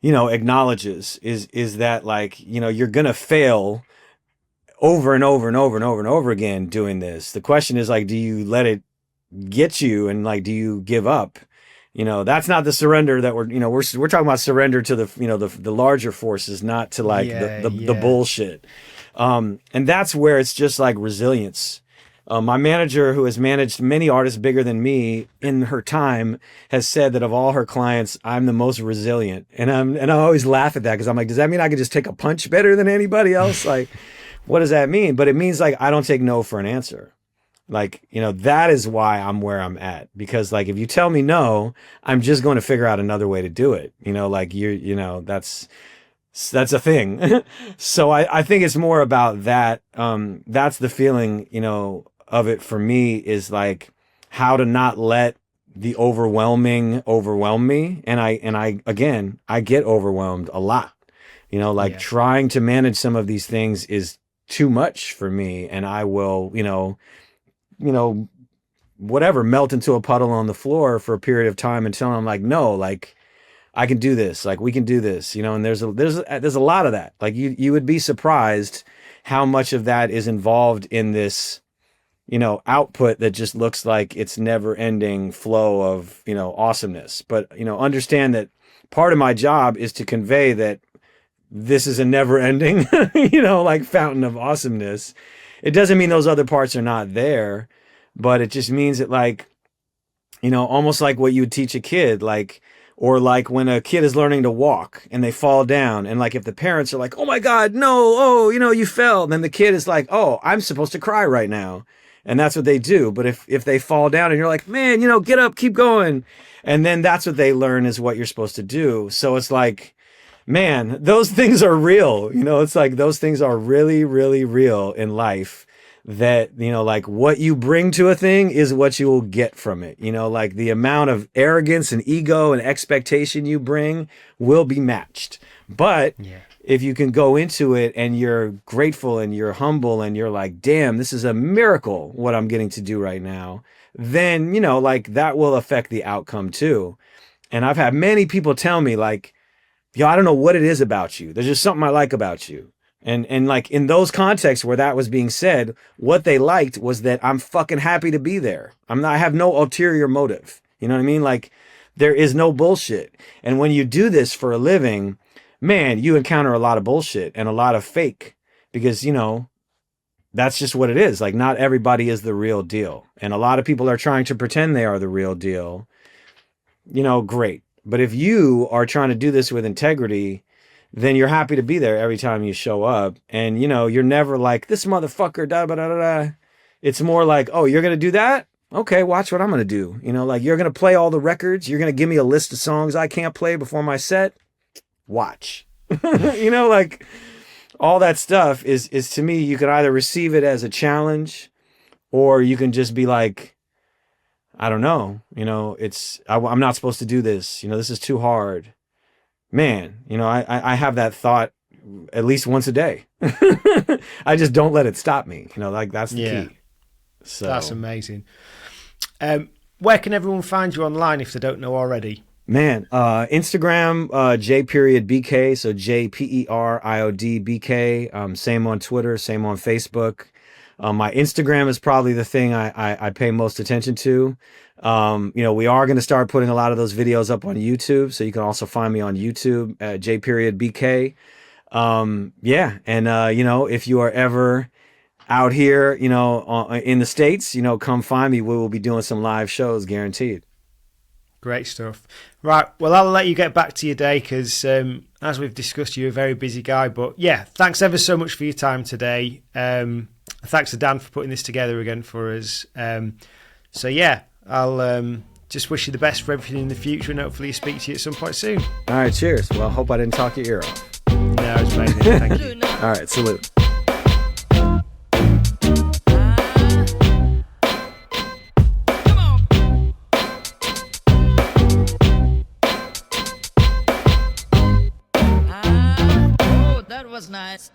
acknowledges is that like, you're going to fail over and over and over and over and over again doing this. The question is like, do you let it get you, and like, do you give up? That's not the surrender that we're talking about. Surrender to the larger forces, not to like the bullshit. And that's where it's just like resilience. My manager, who has managed many artists bigger than me in her time, has said that of all her clients, I'm the most resilient. And I always laugh at that because I'm like, does that mean I could just take a punch better than anybody else? Like, what does that mean? But it means like I don't take no for an answer. Like, that is why I'm where I'm at. Because like, if you tell me no, I'm just going to figure out another way to do it. Like that's a thing. So I think it's more about that. That's the feeling, of it for me, is like how to not let the overwhelming overwhelm me. And I get overwhelmed a lot, trying to manage some of these things is too much for me. And I will, whatever, melt into a puddle on the floor for a period of time until I'm like, no, like I can do this. Like we can do this, and there's a lot of that. Like you would be surprised how much of that is involved in this, output that just looks like it's never ending flow of, awesomeness. But, understand that part of my job is to convey that this is a never ending, like fountain of awesomeness. It doesn't mean those other parts are not there, but it just means that like, almost like what you would teach a kid, like, or like when a kid is learning to walk and they fall down, and like if the parents are like, oh my God, no, oh, you fell, then the kid is like, oh, I'm supposed to cry right now. And that's what they do. But if they fall down and you're like, man, get up, keep going. And then that's what they learn is what you're supposed to do. So it's like, man, those things are real. It's like those things are really, really real in life, that, like what you bring to a thing is what you will get from it. Like the amount of arrogance and ego and expectation you bring will be matched. But if you can go into it and you're grateful and you're humble and you're like, damn, this is a miracle what I'm getting to do right now, then, like that will affect the outcome too. And I've had many people tell me like, yo, I don't know what it is about you. There's just something I like about you. And like in those contexts where that was being said, what they liked was that I'm fucking happy to be there. I have no ulterior motive. You know what I mean? Like there is no bullshit. And when you do this for a living, man, you encounter a lot of bullshit and a lot of fake, because, that's just what it is. Like not everybody is the real deal. And a lot of people are trying to pretend they are the real deal. Great. But if you are trying to do this with integrity, then you're happy to be there every time you show up. And, you're never like, this motherfucker, da da da da. It's more like, oh, you're going to do that? Okay, watch what I'm going to do. Like you're going to play all the records. You're going to give me a list of songs I can't play before my set. Watch. Like all that stuff is to me, you can either receive it as a challenge, or you can just be like, I don't know, I'm not supposed to do this. This is too hard. Man, I have that thought at least once a day. I just don't let it stop me. Like that's the key. So that's amazing. Where can everyone find you online if they don't know already? Man, Instagram, J.Period BK, so J.Period BK. Same on Twitter, same on Facebook. My Instagram is probably the thing I pay most attention to. We are going to start putting a lot of those videos up on YouTube, so you can also find me on YouTube at J.Period BK. Yeah, and if you are ever out here, in the States, come find me. We will be doing some live shows, guaranteed. Great stuff. Right, well, I'll let you get back to your day because, as we've discussed, you're a very busy guy. But yeah, thanks ever so much for your time today. Thanks to Dan for putting this together again for us. So yeah, I'll just wish you the best for everything in the future, and hopefully speak to you at some point soon. All right, cheers. Well, I hope I didn't talk your ear off. No, it's amazing. Thank you. All right, salute. That was nice.